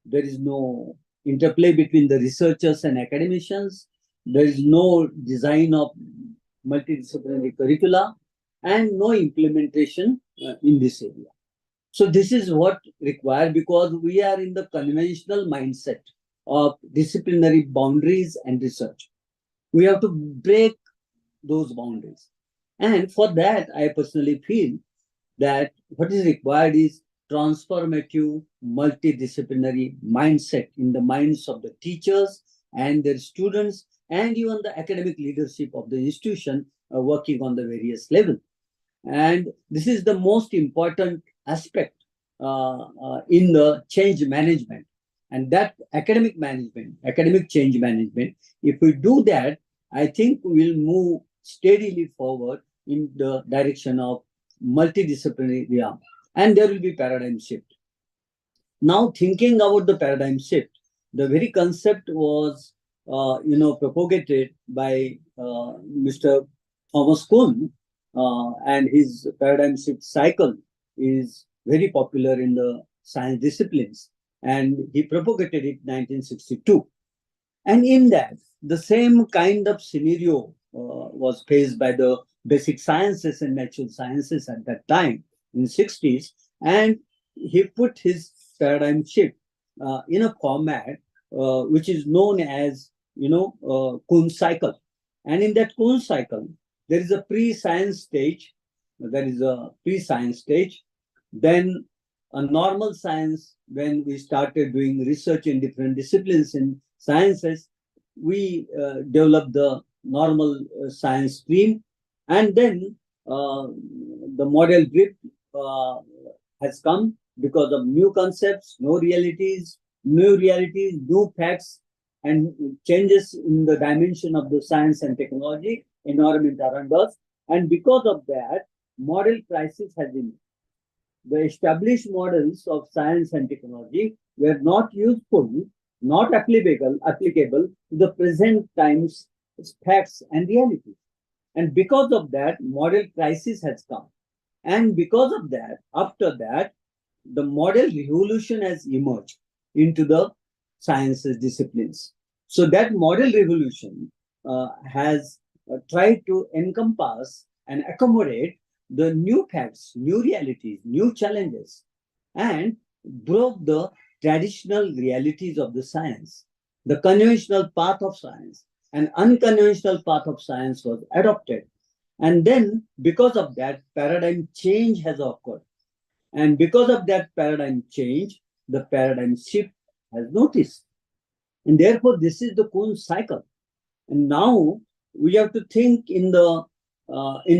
there is no interplay between the researchers and academicians, there is no design of multidisciplinary curricula, and no implementation in this area. So this is what required, because we are in the conventional mindset of disciplinary boundaries and research. We have to break those boundaries. And for that, I personally feel that what is required is transformative multidisciplinary mindset in the minds of the teachers and their students, and even the academic leadership of the institution working on the various levels. And this is the most important aspect in the change management. And that academic management, academic change management, if we do that, I think we'll move steadily forward in the direction of multidisciplinary realm. And there will be paradigm shift. Now, thinking about the paradigm shift, the very concept was propagated by Mr. Thomas Kuhn, and his paradigm shift cycle is very popular in the science disciplines, and he propagated it in 1962. And in that, the same kind of scenario was faced by the basic sciences and natural sciences at that time in the 60s, and he put his paradigm shift in a format which is known as, Kuhn cycle. And in that Kuhn cycle, there is a pre-science stage. Then a normal science. When we started doing research in different disciplines in sciences, we developed the normal science stream. And then the model drift has come because of new concepts, new realities, new facts, and changes in the dimension of the science and technology environment around us. And because of that, model crisis has been. The established models of science and technology were not useful, not applicable to the present times facts and realities. And because of that, model crisis has come. And because of that, after that, the model revolution has emerged into the sciences disciplines. So that model revolution has tried to encompass and accommodate the new facts, new realities, new challenges, and broke the traditional realities of the science. The conventional path of science and unconventional path of science was adopted. And then, because of that, paradigm change has occurred. And because of that paradigm change, the paradigm shift has noticed. And therefore, this is the Kuhn cycle. And now we have to think in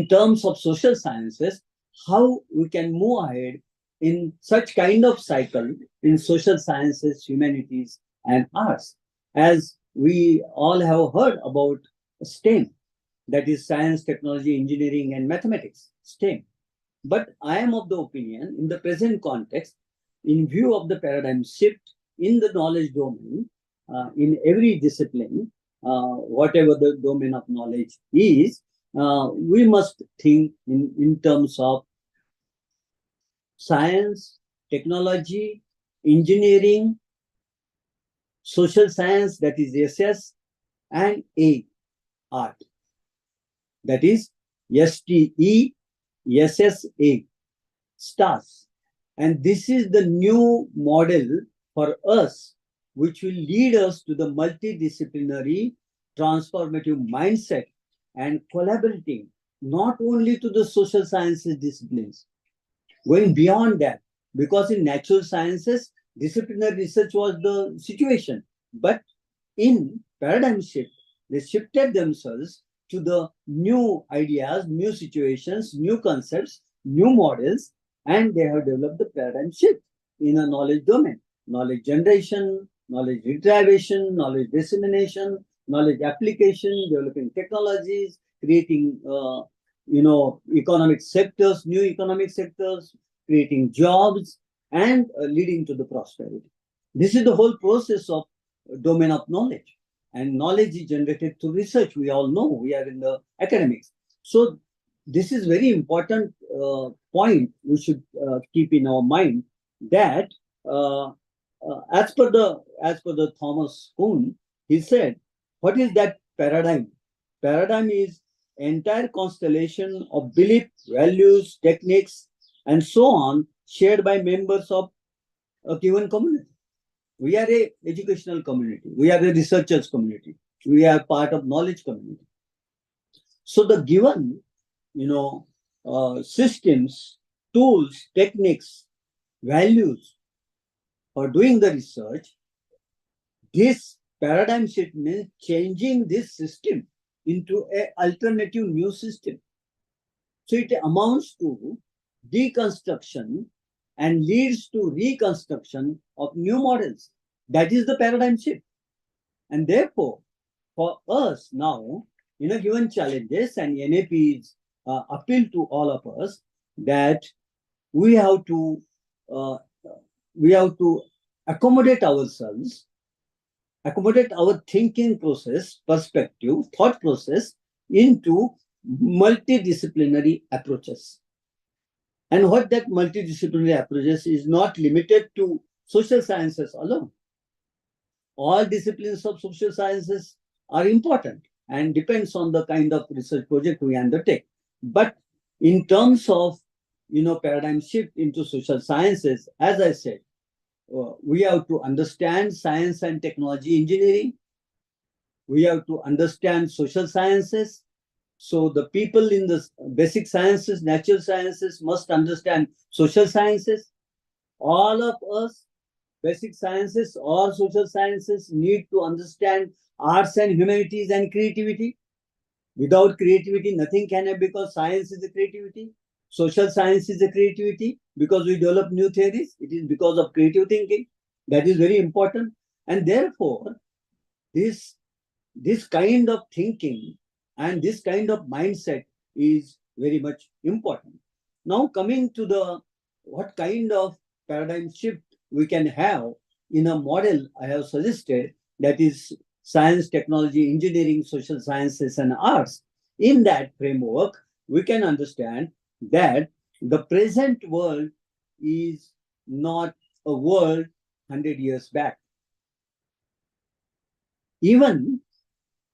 terms of social sciences, how we can move ahead in such kind of cycle in social sciences, humanities, and arts. As we all have heard about STEM, that is science, technology, engineering, and mathematics, STEM. But I am of the opinion, in the present context, in view of the paradigm shift in the knowledge domain, in every discipline, whatever the domain of knowledge is, we must think in terms of science, technology, engineering, social science, that is SS, and A, art, that is STE, SSA, stars. And this is the new model for us, which will lead us to the multidisciplinary transformative mindset and collaborating not only to the social sciences disciplines, going beyond that, because in natural sciences, disciplinary research was the situation. But in paradigm shift, they shifted themselves to the new ideas, new situations, new concepts, new models, and they have developed the paradigm shift in a knowledge domain. Knowledge generation, knowledge retrieval, knowledge dissemination, knowledge application, developing technologies, creating economic sectors, new economic sectors, creating jobs, and leading to the prosperity. This is the whole process of domain of knowledge. And knowledge is generated through research. We all know, we are in the academics. So this is very important point we should keep in our mind, that as per the Thomas Kuhn, he said, what is that paradigm? Paradigm is entire constellation of belief, values, techniques, and so on, shared by members of a given community. We are a educational community. We are a researchers community. We are part of knowledge community. So the given, systems, tools, techniques, values for doing the research, this paradigm shift means changing this system into an alternative new system. So it amounts to deconstruction and leads to reconstruction of new models. That is the paradigm shift. And therefore, for us now, given challenges, and NAP's appeal to all of us, that we have to accommodate ourselves, accommodate our thinking process, perspective, thought process into multidisciplinary approaches. And what that multidisciplinary approaches is not limited to social sciences alone. All disciplines of social sciences are important and depends on the kind of research project we undertake. But in terms of paradigm shift into social sciences, as I said, we have to understand science and technology engineering. We have to understand social sciences. So the people in the basic sciences, natural sciences must understand social sciences. All of us, basic sciences or social sciences, need to understand arts and humanities and creativity. Without creativity, nothing can happen, because science is a creativity. Social science is a creativity because we develop new theories. It is because of creative thinking. That is very important. And therefore, this kind of thinking and this kind of mindset is very much important. Now, coming to the what kind of paradigm shift we can have in a model I have suggested, that is science, technology, engineering, social sciences, and arts. In that framework, we can understand that the present world is not a world 100 years back. Even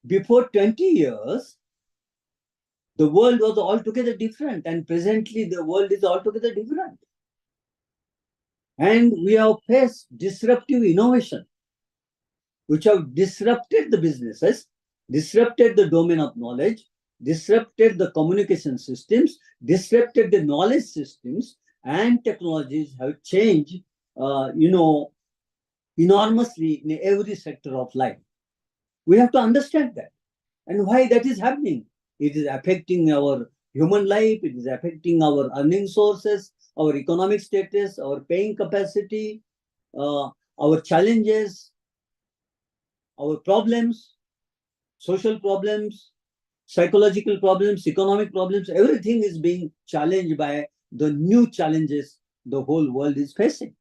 before 20 years, the world was altogether different, and presently the world is altogether different. And we have faced disruptive innovation, which have disrupted the businesses, disrupted the domain of knowledge, disrupted the communication systems, disrupted the knowledge systems, and technologies have changed, enormously in every sector of life. We have to understand that. And why that is happening? It is affecting our human life, it is affecting our earning sources, our economic status, our paying capacity, our challenges, our problems, social problems, psychological problems, economic problems. Everything is being challenged by the new challenges the whole world is facing.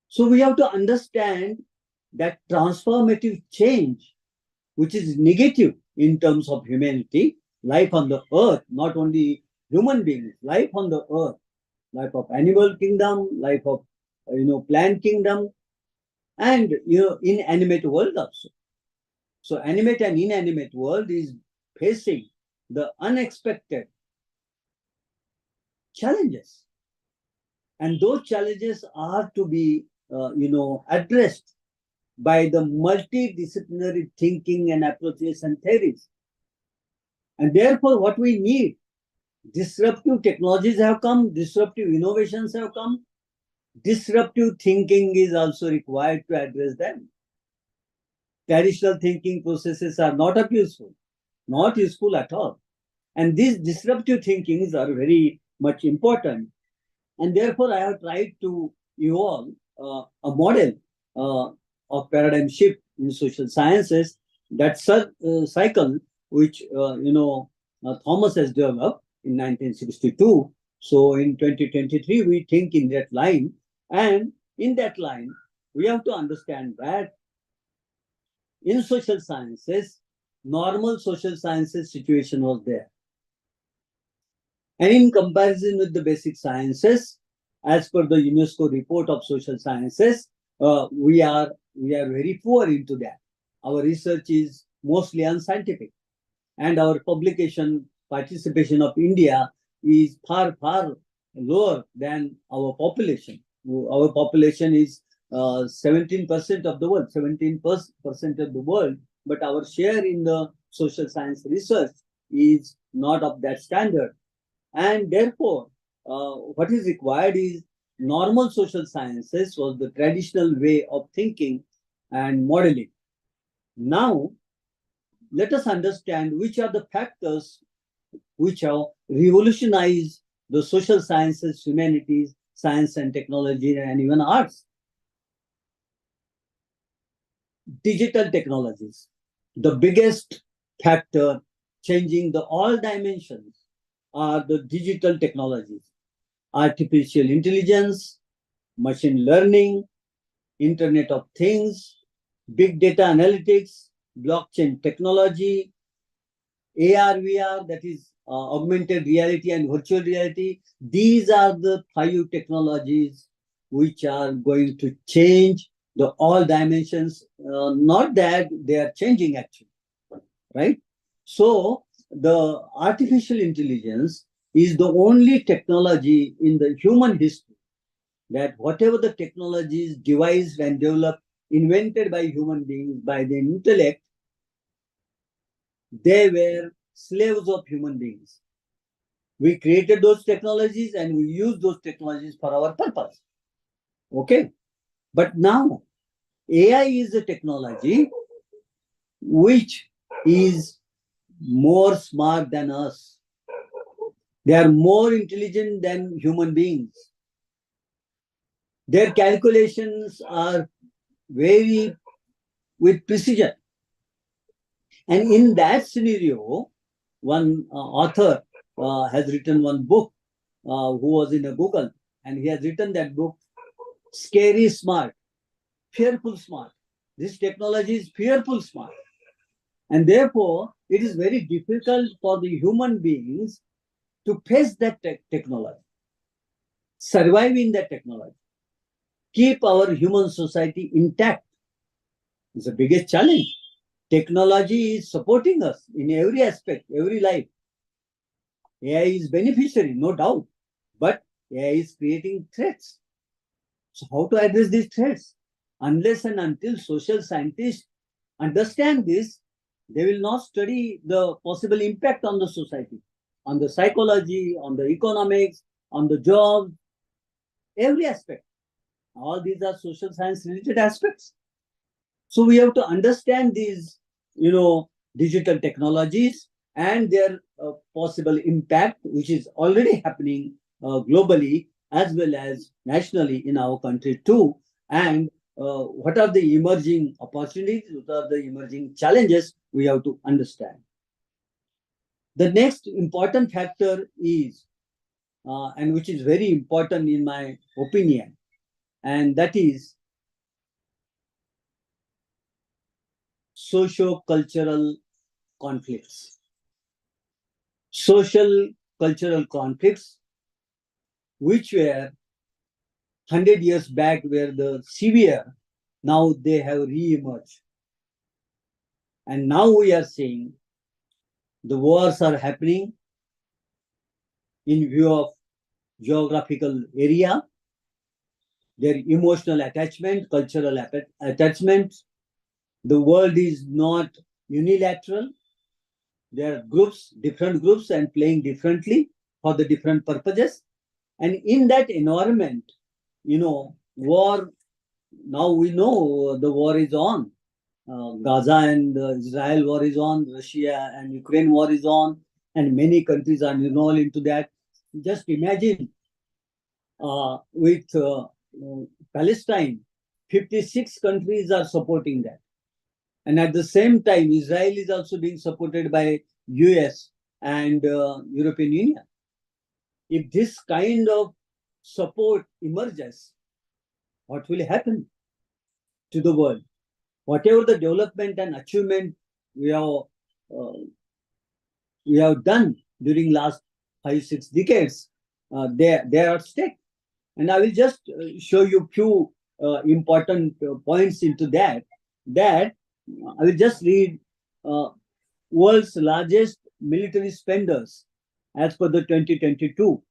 So we have to understand that transformative change, which is negative in terms of humanity, life on the earth, not only human beings, life on the earth, life of animal kingdom, life of plant kingdom, and inanimate world also. So animate and inanimate world is facing the unexpected challenges, and those challenges are to be addressed by the multidisciplinary thinking and approaches and theories. And therefore, what we need, disruptive technologies have come, disruptive innovations have come, disruptive thinking is also required to address them. Traditional thinking processes are not useful at all. And these disruptive thinkings are very much important. And therefore, I have tried to evolve a model of paradigm shift in social sciences, that cycle which Thomas has developed in 1962. So in 2023, we think in that line, and in that line, we have to understand that in social sciences, normal social sciences situation was there. And in comparison with the basic sciences, as per the UNESCO report of social sciences, we are very poor into that. Our research is mostly unscientific, and our publication participation of India is far, far lower than our population. Our population is 17% of the world, 17% of the world, but our share in the social science research is not of that standard. And therefore, what is required is normal social sciences was the traditional way of thinking and modeling. Now, let us understand which are the factors which have revolutionized the social sciences, humanities, science and technology, and even arts. Digital technologies, the biggest factor changing all dimensions are the digital technologies. Artificial intelligence, machine learning, Internet of Things, big data analytics, blockchain technology, AR, VR, that is augmented reality and virtual reality. These are the 5 technologies which are going to change all dimensions. Not that they are changing actually, right? So the artificial intelligence is the only technology in the human history that whatever the technologies devised and developed, invented by human beings, by the intellect, they were slaves of human beings. We created those technologies and we use those technologies for our purpose. Okay. But now AI is a technology which is more smart than us. They are more intelligent than human beings. Their calculations are very with precision. And in that scenario, one author has written one book who was in a Google, and he has written that book, Scary Smart, Fearful Smart. This technology is fearful smart. And therefore, it is very difficult for the human beings to face that technology, survive in that technology, keep our human society intact. It's the biggest challenge. Technology is supporting us in every aspect, every life. AI is beneficiary, no doubt, but AI is creating threats. So how to address these threats? Unless and until social scientists understand this, they will not study the possible impact on the society, on the psychology, on the economics, on the job, every aspect. All these are social science related aspects. So we have to understand these, digital technologies and their possible impact, which is already happening globally as well as nationally in our country too. And what are the emerging opportunities, what are the emerging challenges we have to understand. The next important factor is, and which is very important in my opinion, and that is socio-cultural conflicts. Social cultural conflicts, which were 100 years back were the severe, now they have re-emerged. And now we are seeing the wars are happening in view of geographical area, their emotional attachment, cultural attachment. The world is not unilateral. There are groups, different groups, and playing differently for the different purposes. And in that environment, war, now we know the war is on. Gaza and Israel war is on, Russia and Ukraine war is on, and many countries are involved into that. Just imagine with Palestine, 56 countries are supporting that. And at the same time, Israel is also being supported by US and European Union. If this kind of support emerges, what will happen to the world? Whatever the development and achievement we have done during last 5-6 decades, they are at stake. And I will just show you few important points into that. I will just read world's largest military spenders as per the 2022.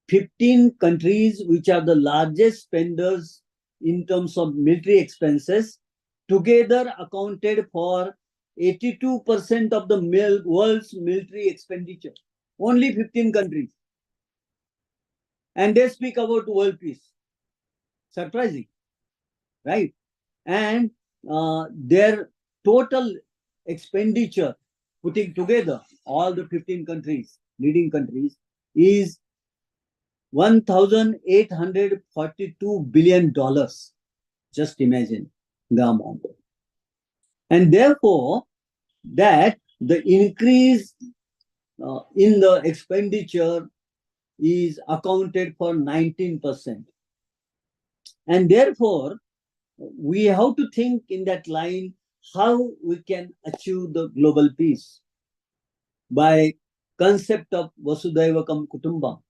15 countries which are the largest spenders in terms of military expenses together accounted for 82% of the world's military expenditure. Only 15 countries. And they speak about world peace. Surprising, right? And their total expenditure, putting together all the 15 countries, leading countries, is $1,842 billion. Just imagine the amount. And therefore, that the increase in the expenditure is accounted for 19%. And therefore, we have to think in that line how we can achieve the global peace by concept of Vasudhaiva Kutumbam,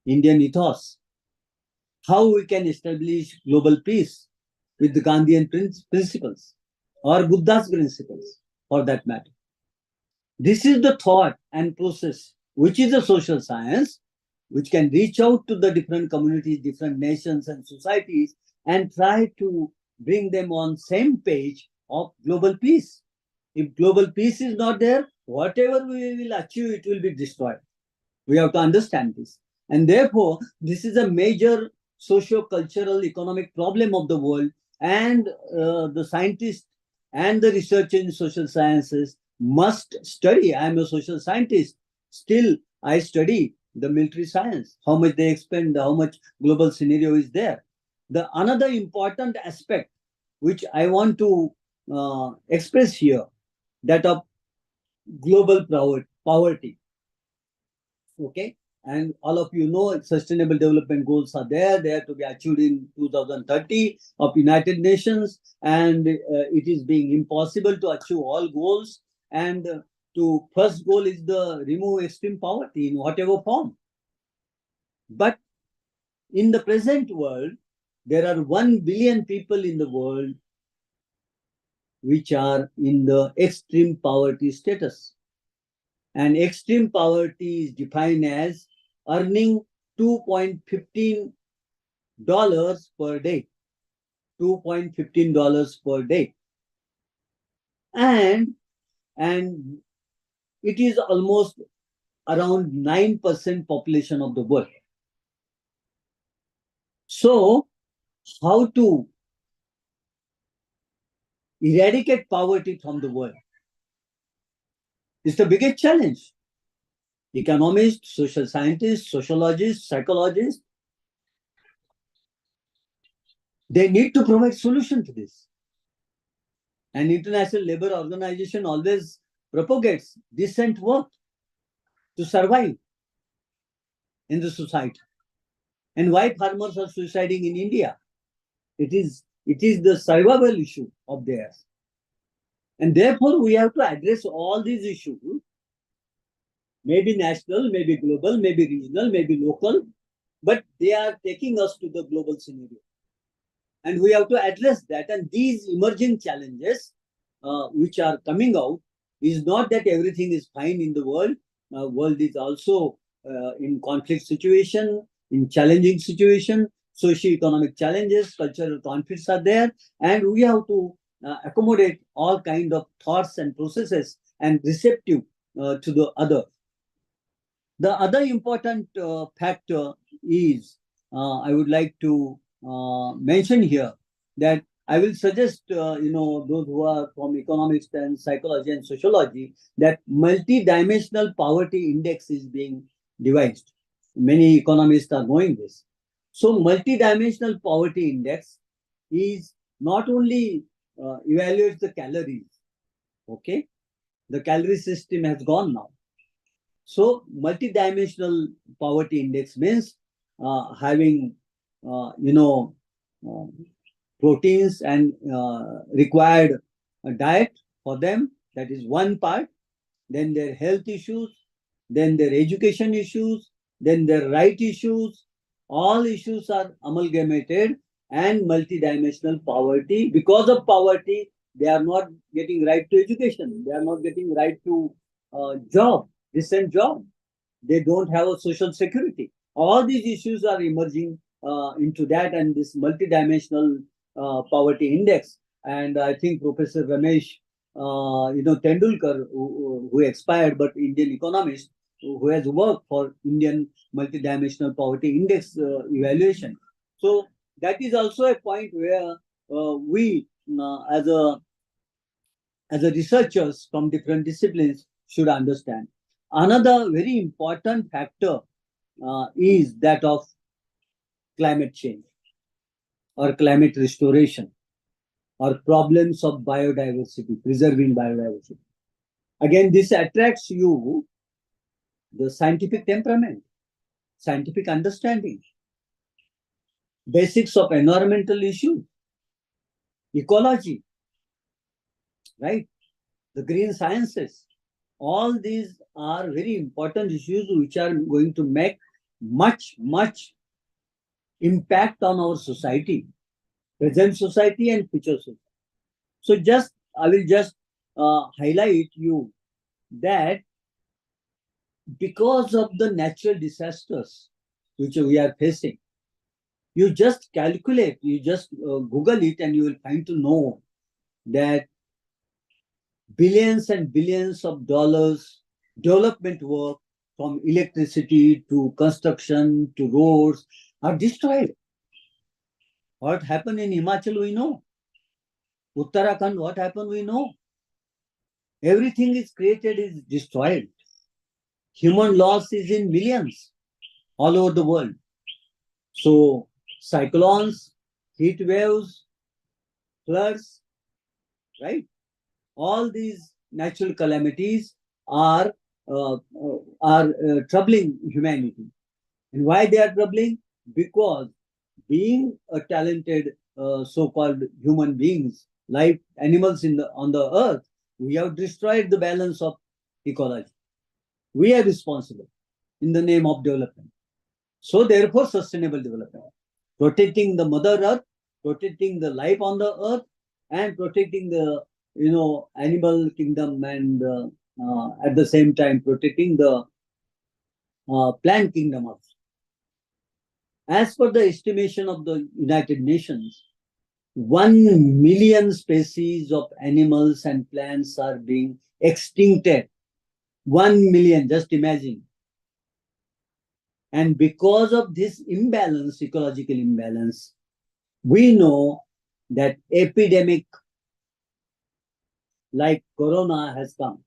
Indian ethos. How we can establish global peace with the Gandhian principles or Buddha's principles for that matter. This is the thought and process, which is a social science, which can reach out to the different communities, different nations and societies, and try to bring them on same page of global peace. If global peace is not there, whatever we will achieve, it will be destroyed. We have to understand this. And therefore, this is a major socio-cultural economic problem of the world. And the scientists and the researchers in social sciences must study. I am a social scientist. Still, I study the military science, how much they expend, how much global scenario is there. The another important aspect which I want to express here, that of global poverty. Okay, and all of you know sustainable development goals are there. They are to be achieved in 2030 of United Nations, and it is being impossible to achieve all goals. And to first goal is the remove extreme poverty in whatever form. But in the present world, there are 1 billion people in the world which are in the extreme poverty status. And extreme poverty is defined as earning $2.15 per day. $2.15 per day. And it is almost around 9% population of the world. So, how to eradicate poverty from the world? It's the biggest challenge. Economists, social scientists, sociologists, psychologists, they need to provide solution to this. And International Labour Organization always propagates decent work to survive in the society. And why farmers are suiciding in India? It is the survival issue of theirs. And therefore, we have to address all these issues, maybe national, maybe global, maybe regional, maybe local, but they are taking us to the global scenario. And we have to address that. And these emerging challenges which are coming out is not that everything is fine in the world. World is also in conflict situation, in challenging situation, socio-economic challenges, cultural conflicts are there, and we have to accommodate all kind of thoughts and processes and receptive to the other. The other important factor is I would like to mention here that I will suggest, those who are from economics and psychology and sociology, that multi-dimensional poverty index is being devised. Many economists are knowing this. So multi-dimensional poverty index is not only evaluates the calories, okay? The calorie system has gone now. So multi-dimensional poverty index means having, proteins and required diet for them. That is one part. Then their health issues, then their education issues, then their right issues. All issues are amalgamated, and multidimensional poverty. Because of poverty, they are not getting right to education. They are not getting right to job, decent job. They don't have a social security. All these issues are emerging into that, and this multidimensional poverty index. And I think Professor Ramesh, Tendulkar, who expired, but Indian economist, who has worked for Indian multidimensional poverty index evaluation. So that is also a point where we, as a researchers from different disciplines, should understand. Another very important factor is that of climate change or climate restoration or problems of biodiversity, preserving biodiversity. Again, this attracts you the scientific temperament, scientific understanding, basics of environmental issues, ecology, right? The green sciences. All these are very important issues which are going to make much impact on our society, present society and future society. So I will just highlight you that because of the natural disasters, which we are facing. You just calculate, you just Google it, and you will find to know that billions and billions of dollars development work from electricity to construction to roads are destroyed. What happened in Himachal, we know. Uttarakhand, what happened, we know. Everything is created, is destroyed. Human loss is in millions all over the world. So cyclones, heat waves, floods, right? All these natural calamities are troubling humanity. And why they are troubling? Because being a talented so-called human beings, like animals on the earth, we have destroyed the balance of ecology. We are responsible in the name of development. So therefore, sustainable development, protecting the mother earth, protecting the life on the earth, and protecting the animal kingdom, and at the same time protecting the plant kingdom also. As per the estimation of the United Nations, 1 million species of animals and plants are being extincted. 1 million, just imagine. And because of this imbalance, ecological imbalance, we know that epidemic like corona has come,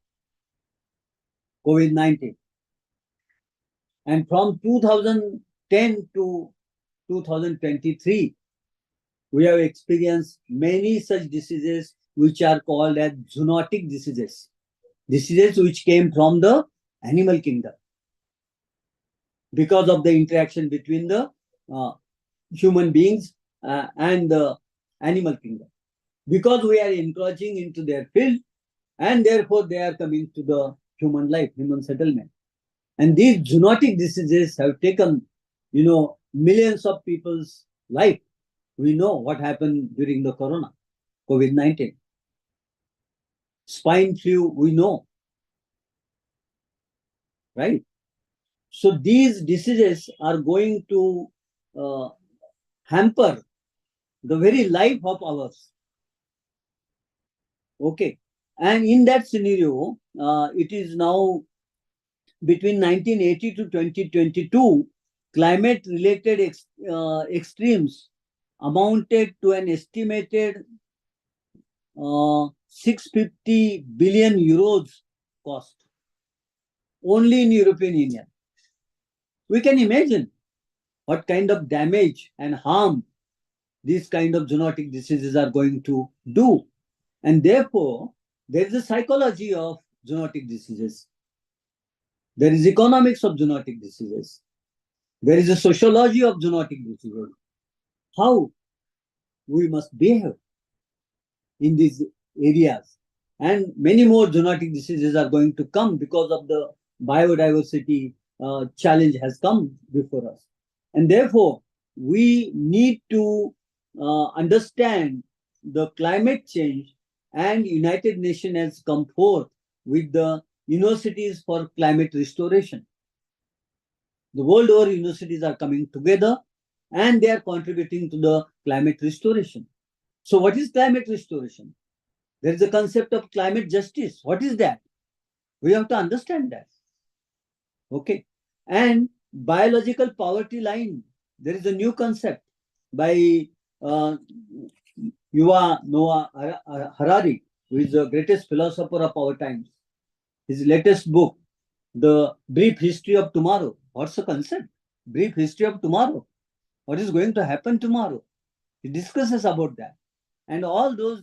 COVID-19. And from 2010 to 2023, we have experienced many such diseases which are called as zoonotic diseases. Diseases which came from the animal kingdom because of the interaction between the human beings and the animal kingdom. Because we are encroaching into their field, and therefore they are coming to the human life, human settlement. And these zoonotic diseases have taken, millions of people's life. We know what happened during the corona, COVID-19. Swine flu, we know, right? So these diseases are going to hamper the very life of ours. Okay. And in that scenario, it is now between 1980 to 2022, climate-related extremes amounted to an estimated 650 billion euros cost only in European Union. We can imagine what kind of damage and harm these kind of zoonotic diseases are going to do. And therefore, there is a psychology of zoonotic diseases. There is economics of zoonotic diseases. There is a sociology of zoonotic diseases. How we must behave in these areas. And many more zoonotic diseases are going to come because of the biodiversity challenge has come before us. And therefore, we need to understand the climate change, and United Nations has come forth with the universities for climate restoration. The world over universities are coming together and they are contributing to the climate restoration. So what is climate restoration? There is a concept of climate justice. What is that? We have to understand that. Okay. And biological poverty line. There is a new concept by Yuval Noah Harari, who is the greatest philosopher of our times. His latest book, The Brief History of Tomorrow. What's the concept? Brief history of tomorrow. What is going to happen tomorrow? He discusses about that. And all those,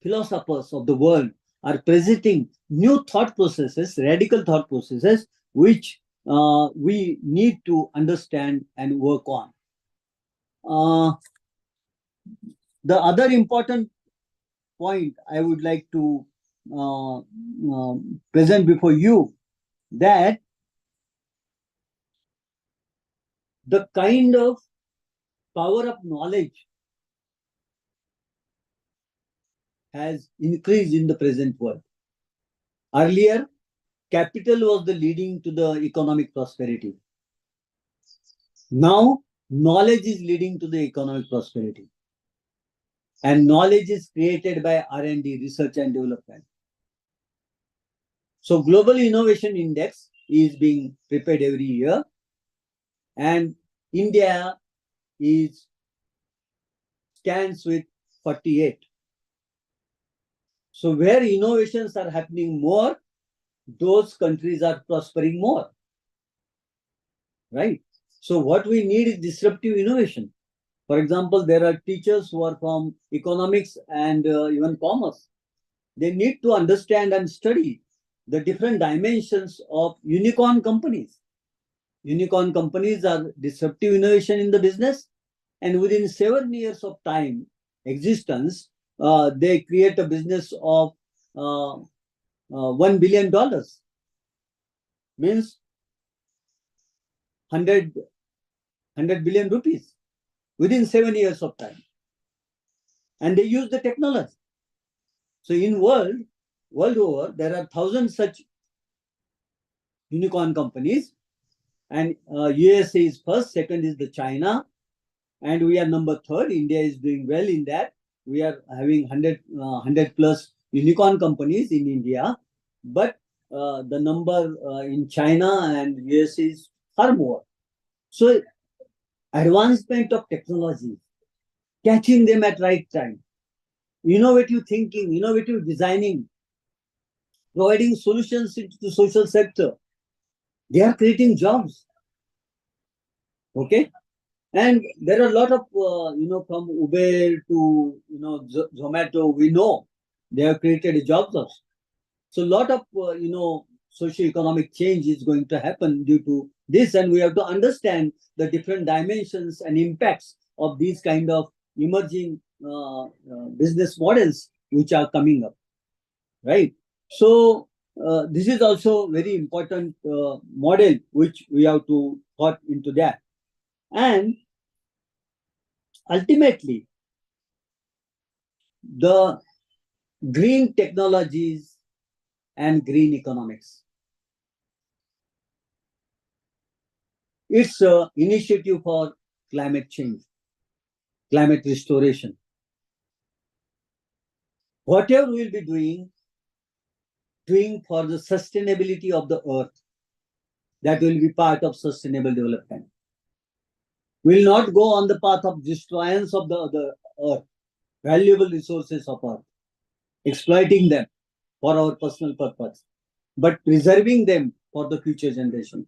philosophers of the world are presenting new thought processes, radical thought processes, which we need to understand and work on. The other important point I would like to present before you, that the kind of power of knowledge has increased in the present world. Earlier, capital was the leading to the economic prosperity. Now, knowledge is leading to the economic prosperity. And knowledge is created by R&D, research and development. So Global Innovation Index is being prepared every year. And India stands with 48. So where innovations are happening more, those countries are prospering more. Right? So what we need is disruptive innovation. For example, there are teachers who are from economics and even commerce. They need to understand and study the different dimensions of unicorn companies. Unicorn companies are disruptive innovation in the business, and within 7 years of time existence, they create a business of $1 billion. Means 100 billion rupees within 7 years of time. And they use the technology. So in world over, there are thousands such unicorn companies, and USA is first, second is the China, and we are number third. India is doing well in that. We are having 100 plus unicorn companies in India, but the number in China and USA is far more. So advancement of technology, catching them at right time, innovative thinking, innovative designing, providing solutions into the social sector. They are creating jobs. Okay. And there are a lot of, from Uber to, Zomato, we know they have created jobs also. So a lot of, socio-economic change is going to happen due to this. And we have to understand the different dimensions and impacts of these kind of emerging business models which are coming up. Right. So this is also very important model which we have to thought into that. And ultimately, the green technologies and green economics. It's an initiative for climate change, climate restoration. Whatever we'll be doing for the sustainability of the earth, that will be part of sustainable development. We'll not go on the path of destruction of the earth, valuable resources of earth, exploiting them for our personal purpose, but preserving them for the future generation.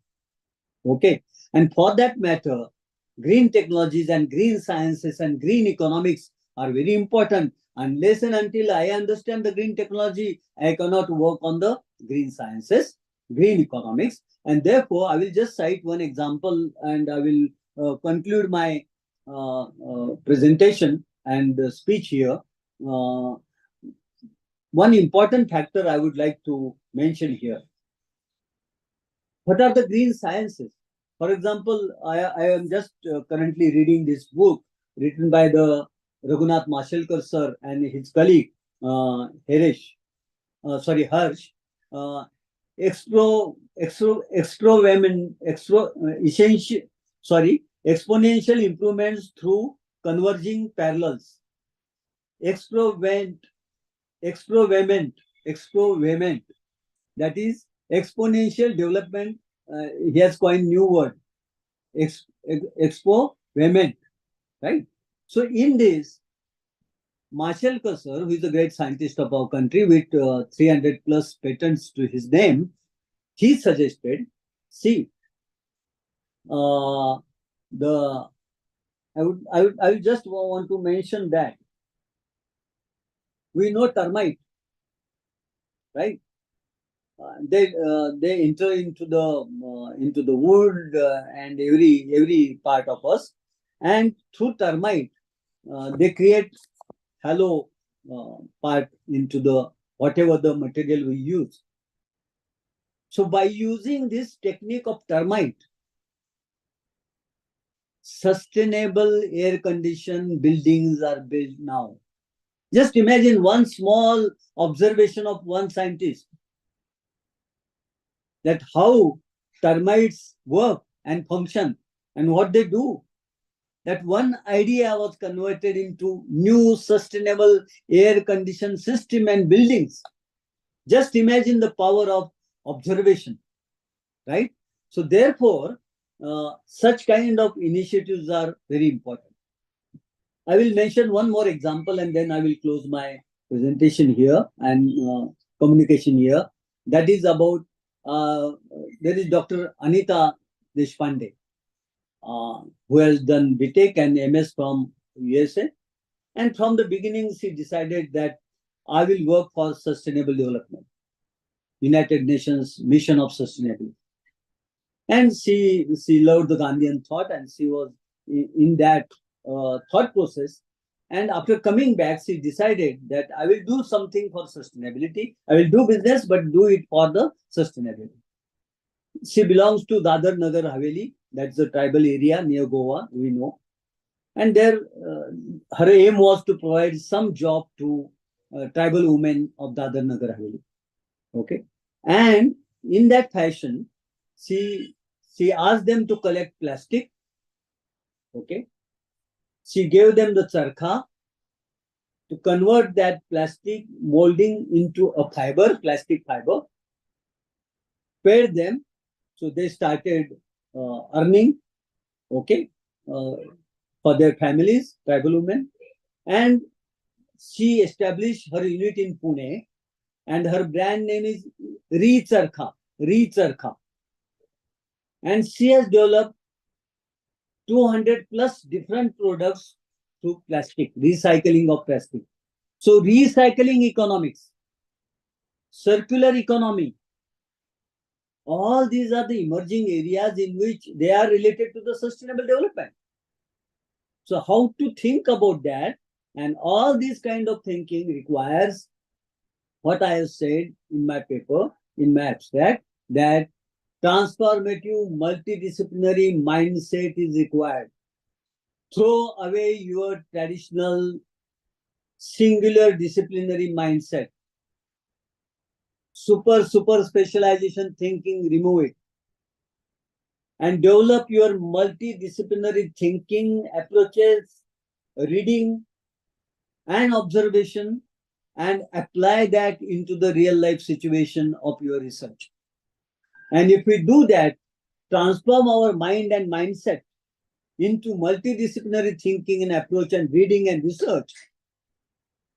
Okay. And for that matter, green technologies and green sciences and green economics are very important. Unless and until I understand the green technology, I cannot work on the green sciences, green economics. And therefore, I will just cite one example and I will conclude my presentation and speech here. One important factor I would like to mention here. What are the green sciences? For example, I am just currently reading this book written by the Raghunath Mashelkar sir and his colleague Harsh. Exponential improvements through converging parallels. Exponent. That is exponential development. He has coined new word. Exponent. Right. So in this, Mashelkar sir, who is a great scientist of our country with 300 plus patents to his name, he suggested, see, I would just want to mention that we know termite, right? They enter into the wood and every part of us, and through termite they create hollow part into the whatever the material we use. So by using this technique of termite, sustainable air conditioned buildings are built now. Just imagine one small observation of one scientist, that how termites work and function, And what they do, that one idea was converted into new sustainable air conditioned system and buildings. Just imagine the power of observation, right? So therefore, such kind of initiatives are very important. I will mention one more example and then I will close my presentation here and communication here. That is about, there is Dr. Anita Deshpande, who has done BTech and MS from USA. And from the beginning, she decided that I will work for sustainable development, United Nations mission of sustainability. And she loved the Gandhian thought and she was in that thought process. And after coming back, she decided that I will do something for sustainability. I will do business, but do it for the sustainability. She belongs to Dadar Nagar Haveli. That's a tribal area near Goa, we know. And there, her aim was to provide some job to tribal women of Dadar Nagar Haveli. Okay. And in that fashion, she asked them to collect plastic. Okay. She gave them the charkha to convert that plastic molding into a fiber, plastic fiber, paid them. So they started earning, okay, for their families, tribal women. And she established her unit in Pune and her brand name is Recharkha. And she has developed 200 plus different products through plastic, recycling of plastic. So recycling economics, circular economy, all these are the emerging areas in which they are related to the sustainable development. So how to think about that, and all this kind of thinking requires what I have said in my paper, in my abstract, that transformative multidisciplinary mindset is required. Throw away your traditional singular disciplinary mindset. Super specialization thinking, remove it. And develop your multidisciplinary thinking approaches, reading and observation, and apply that into the real life situation of your research. And if we do that, transform our mind and mindset into multidisciplinary thinking and approach and reading and research,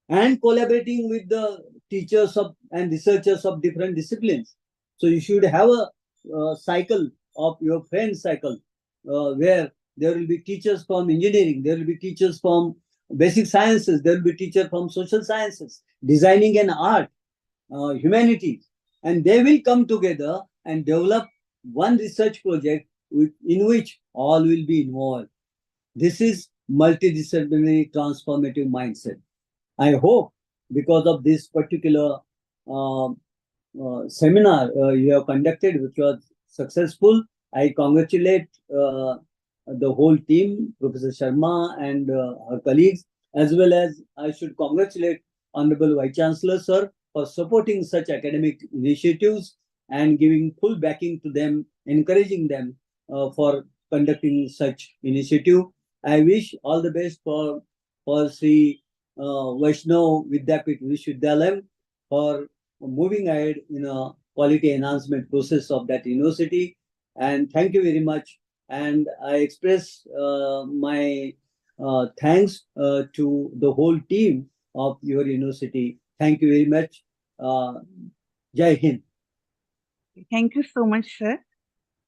and collaborating with the teachers of and researchers of different disciplines. So you should have a cycle of your friend cycle where there will be teachers from engineering, there will be teachers from basic sciences, there will be teachers from social sciences, designing and art, humanities, and they will come together and develop one research project in which all will be involved. This is multidisciplinary transformative mindset. I hope because of this particular seminar you have conducted, which was successful, I congratulate the whole team, Professor Sharma and her colleagues, as well as I should congratulate Honorable Vice Chancellor, sir, for supporting such academic initiatives and giving full backing to them, encouraging them for conducting such initiative. I wish all the best for Sri Vaishnav Vidyapit Vishwavidyalaya for moving ahead in a quality enhancement process of that university. And thank you very much. And I express my thanks to the whole team of your university. Thank you very much. Jai Hind. Thank you so much, sir.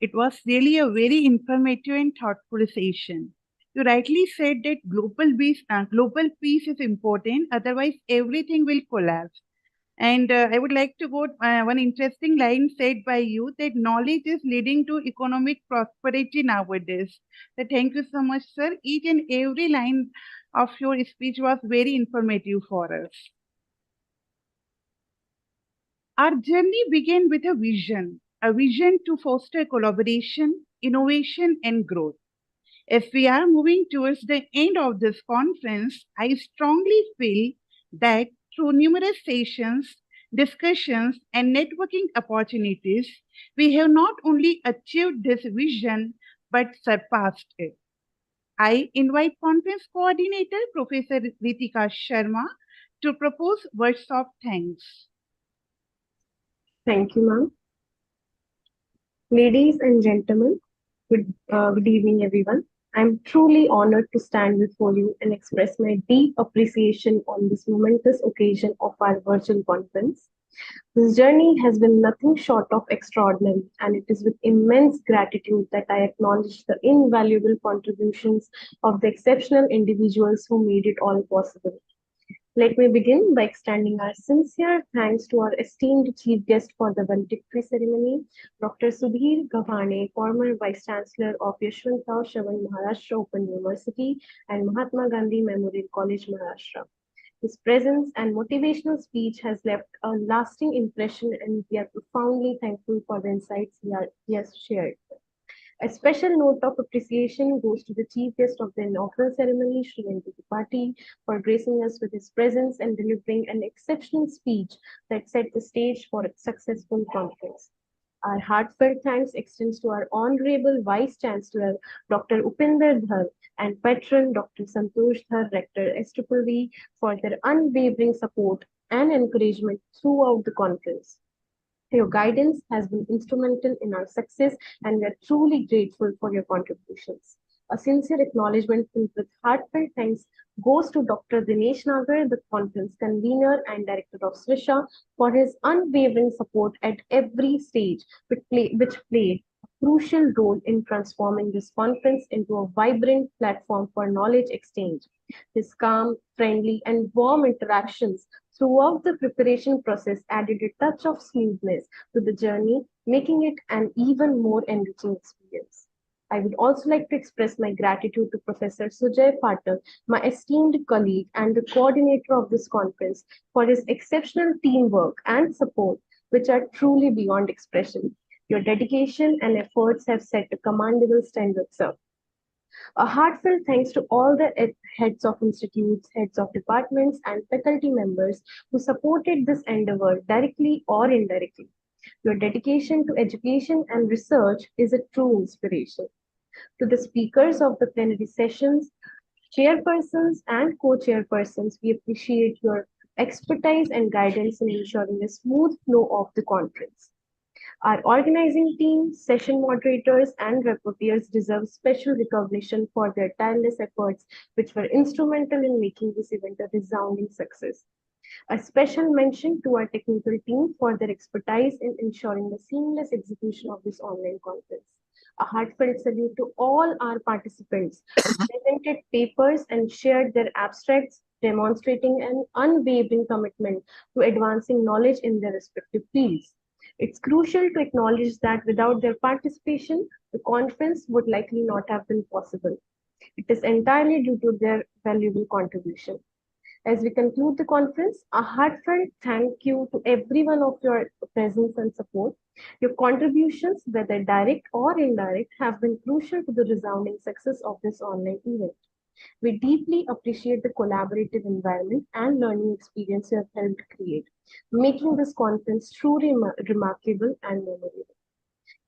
It was really a very informative and thoughtful session. You rightly said that global peace is important, otherwise everything will collapse. And I would like to quote one interesting line said by you, that knowledge is leading to economic prosperity nowadays. So thank you so much, sir. Each and every line of your speech was very informative for us. Our journey began with a vision to foster collaboration, innovation, and growth. As we are moving towards the end of this conference, I strongly feel that through numerous sessions, discussions, and networking opportunities, we have not only achieved this vision, but surpassed it. I invite conference coordinator Professor Ritika Sharma to propose words of thanks. Thank you, ma'am. Ladies and gentlemen, good evening, everyone. I'm truly honored to stand before you and express my deep appreciation on this momentous occasion of our virtual conference. This journey has been nothing short of extraordinary, and it is with immense gratitude that I acknowledge the invaluable contributions of the exceptional individuals who made it all possible. Let me begin by extending our sincere thanks to our esteemed chief guest for the valedictory ceremony, Dr. Sudhir Gavhane, former Vice Chancellor of Yashwantrao Shravan Maharashtra Open University and Mahatma Gandhi Memorial College, Maharashtra. His presence and motivational speech has left a lasting impression, and we are profoundly thankful for the insights he has shared. A special note of appreciation goes to the chief guest of the inaugural ceremony, Shri N.P. Tripathi, for gracing us with his presence and delivering an exceptional speech that set the stage for a successful conference. Our heartfelt thanks extends to our Honorable Vice Chancellor, Dr. Upinder Dhar, and Patron, Dr. Santosh Dhar, Rector, SWV, for their unwavering support and encouragement throughout the conference. Your guidance has been instrumental in our success, and we are truly grateful for your contributions. A sincere acknowledgement filled with heartfelt thanks goes to Dr. Dinesh Nagar, the conference convener and director of Swisha, for his unwavering support at every stage, which played a crucial role in transforming this conference into a vibrant platform for knowledge exchange. His calm, friendly, and warm interactions throughout the preparation process added a touch of smoothness to the journey, making it an even more enriching experience. I would also like to express my gratitude to Professor Sujay Patel, my esteemed colleague and the coordinator of this conference, for his exceptional teamwork and support, which are truly beyond expression. Your dedication and efforts have set a commendable standard, sir. A heartfelt thanks to all the heads of institutes, heads of departments, and faculty members who supported this endeavor directly or indirectly. Your dedication to education and research is a true inspiration. To the speakers of the plenary sessions, chairpersons, and co-chairpersons, we appreciate your expertise and guidance in ensuring a smooth flow of the conference. Our organizing team, session moderators, and reporters deserve special recognition for their tireless efforts, which were instrumental in making this event a resounding success. A special mention to our technical team for their expertise in ensuring the seamless execution of this online conference. A heartfelt salute to all our participants who presented papers and shared their abstracts, demonstrating an unwavering commitment to advancing knowledge in their respective fields. It's crucial to acknowledge that without their participation, the conference would likely not have been possible. It is entirely due to their valuable contribution. As we conclude the conference, a heartfelt thank you to everyone of your presence and support. Your contributions, whether direct or indirect, have been crucial to the resounding success of this online event. We deeply appreciate the collaborative environment and learning experience you have helped create, making this conference truly remarkable and memorable.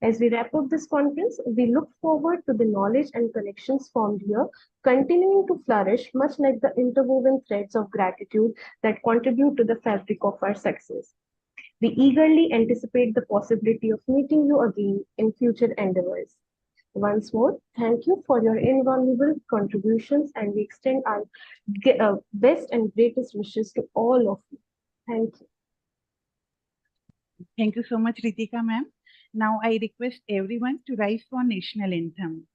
As we wrap up this conference, we look forward to the knowledge and connections formed here, continuing to flourish much like the interwoven threads of gratitude that contribute to the fabric of our success. We eagerly anticipate the possibility of meeting you again in future endeavors. Once more, thank you for your invaluable contributions, and we extend our best and greatest wishes to all of you. Thank you. Thank you so much, Ritika ma'am. Now I request everyone to rise for national anthem.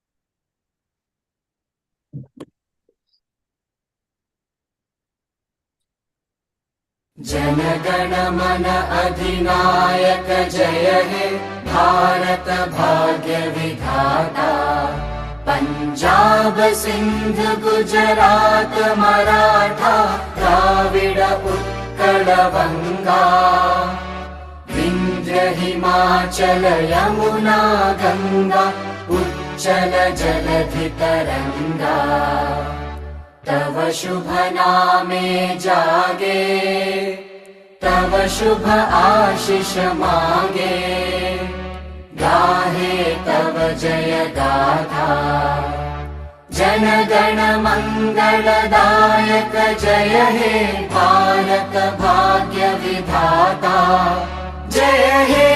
जनगण मन अधिनायक जय हे भारत भाग्य विधाता पंजाब सिंध गुजरात मराठा द्राविड उत्कल बंगा विंध्य हिमाचल यमुना गंगा उच्चल जलधि तरंगा तव शुभ नामे जागे तव शुभ आशीष मांगे गाहे तव जय गाथा जनगण मंगलदायक जय हे भारत भाग्य विधाता जय हे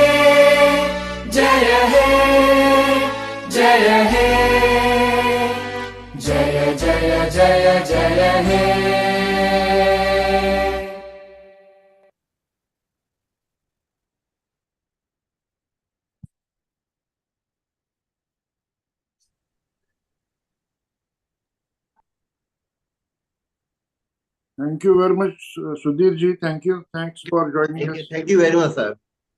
जय हे जय हे जय जय जय जय हे Thank you very much, Sudhir ji. Thank you. Thanks for joining us. Thank you very much, sir.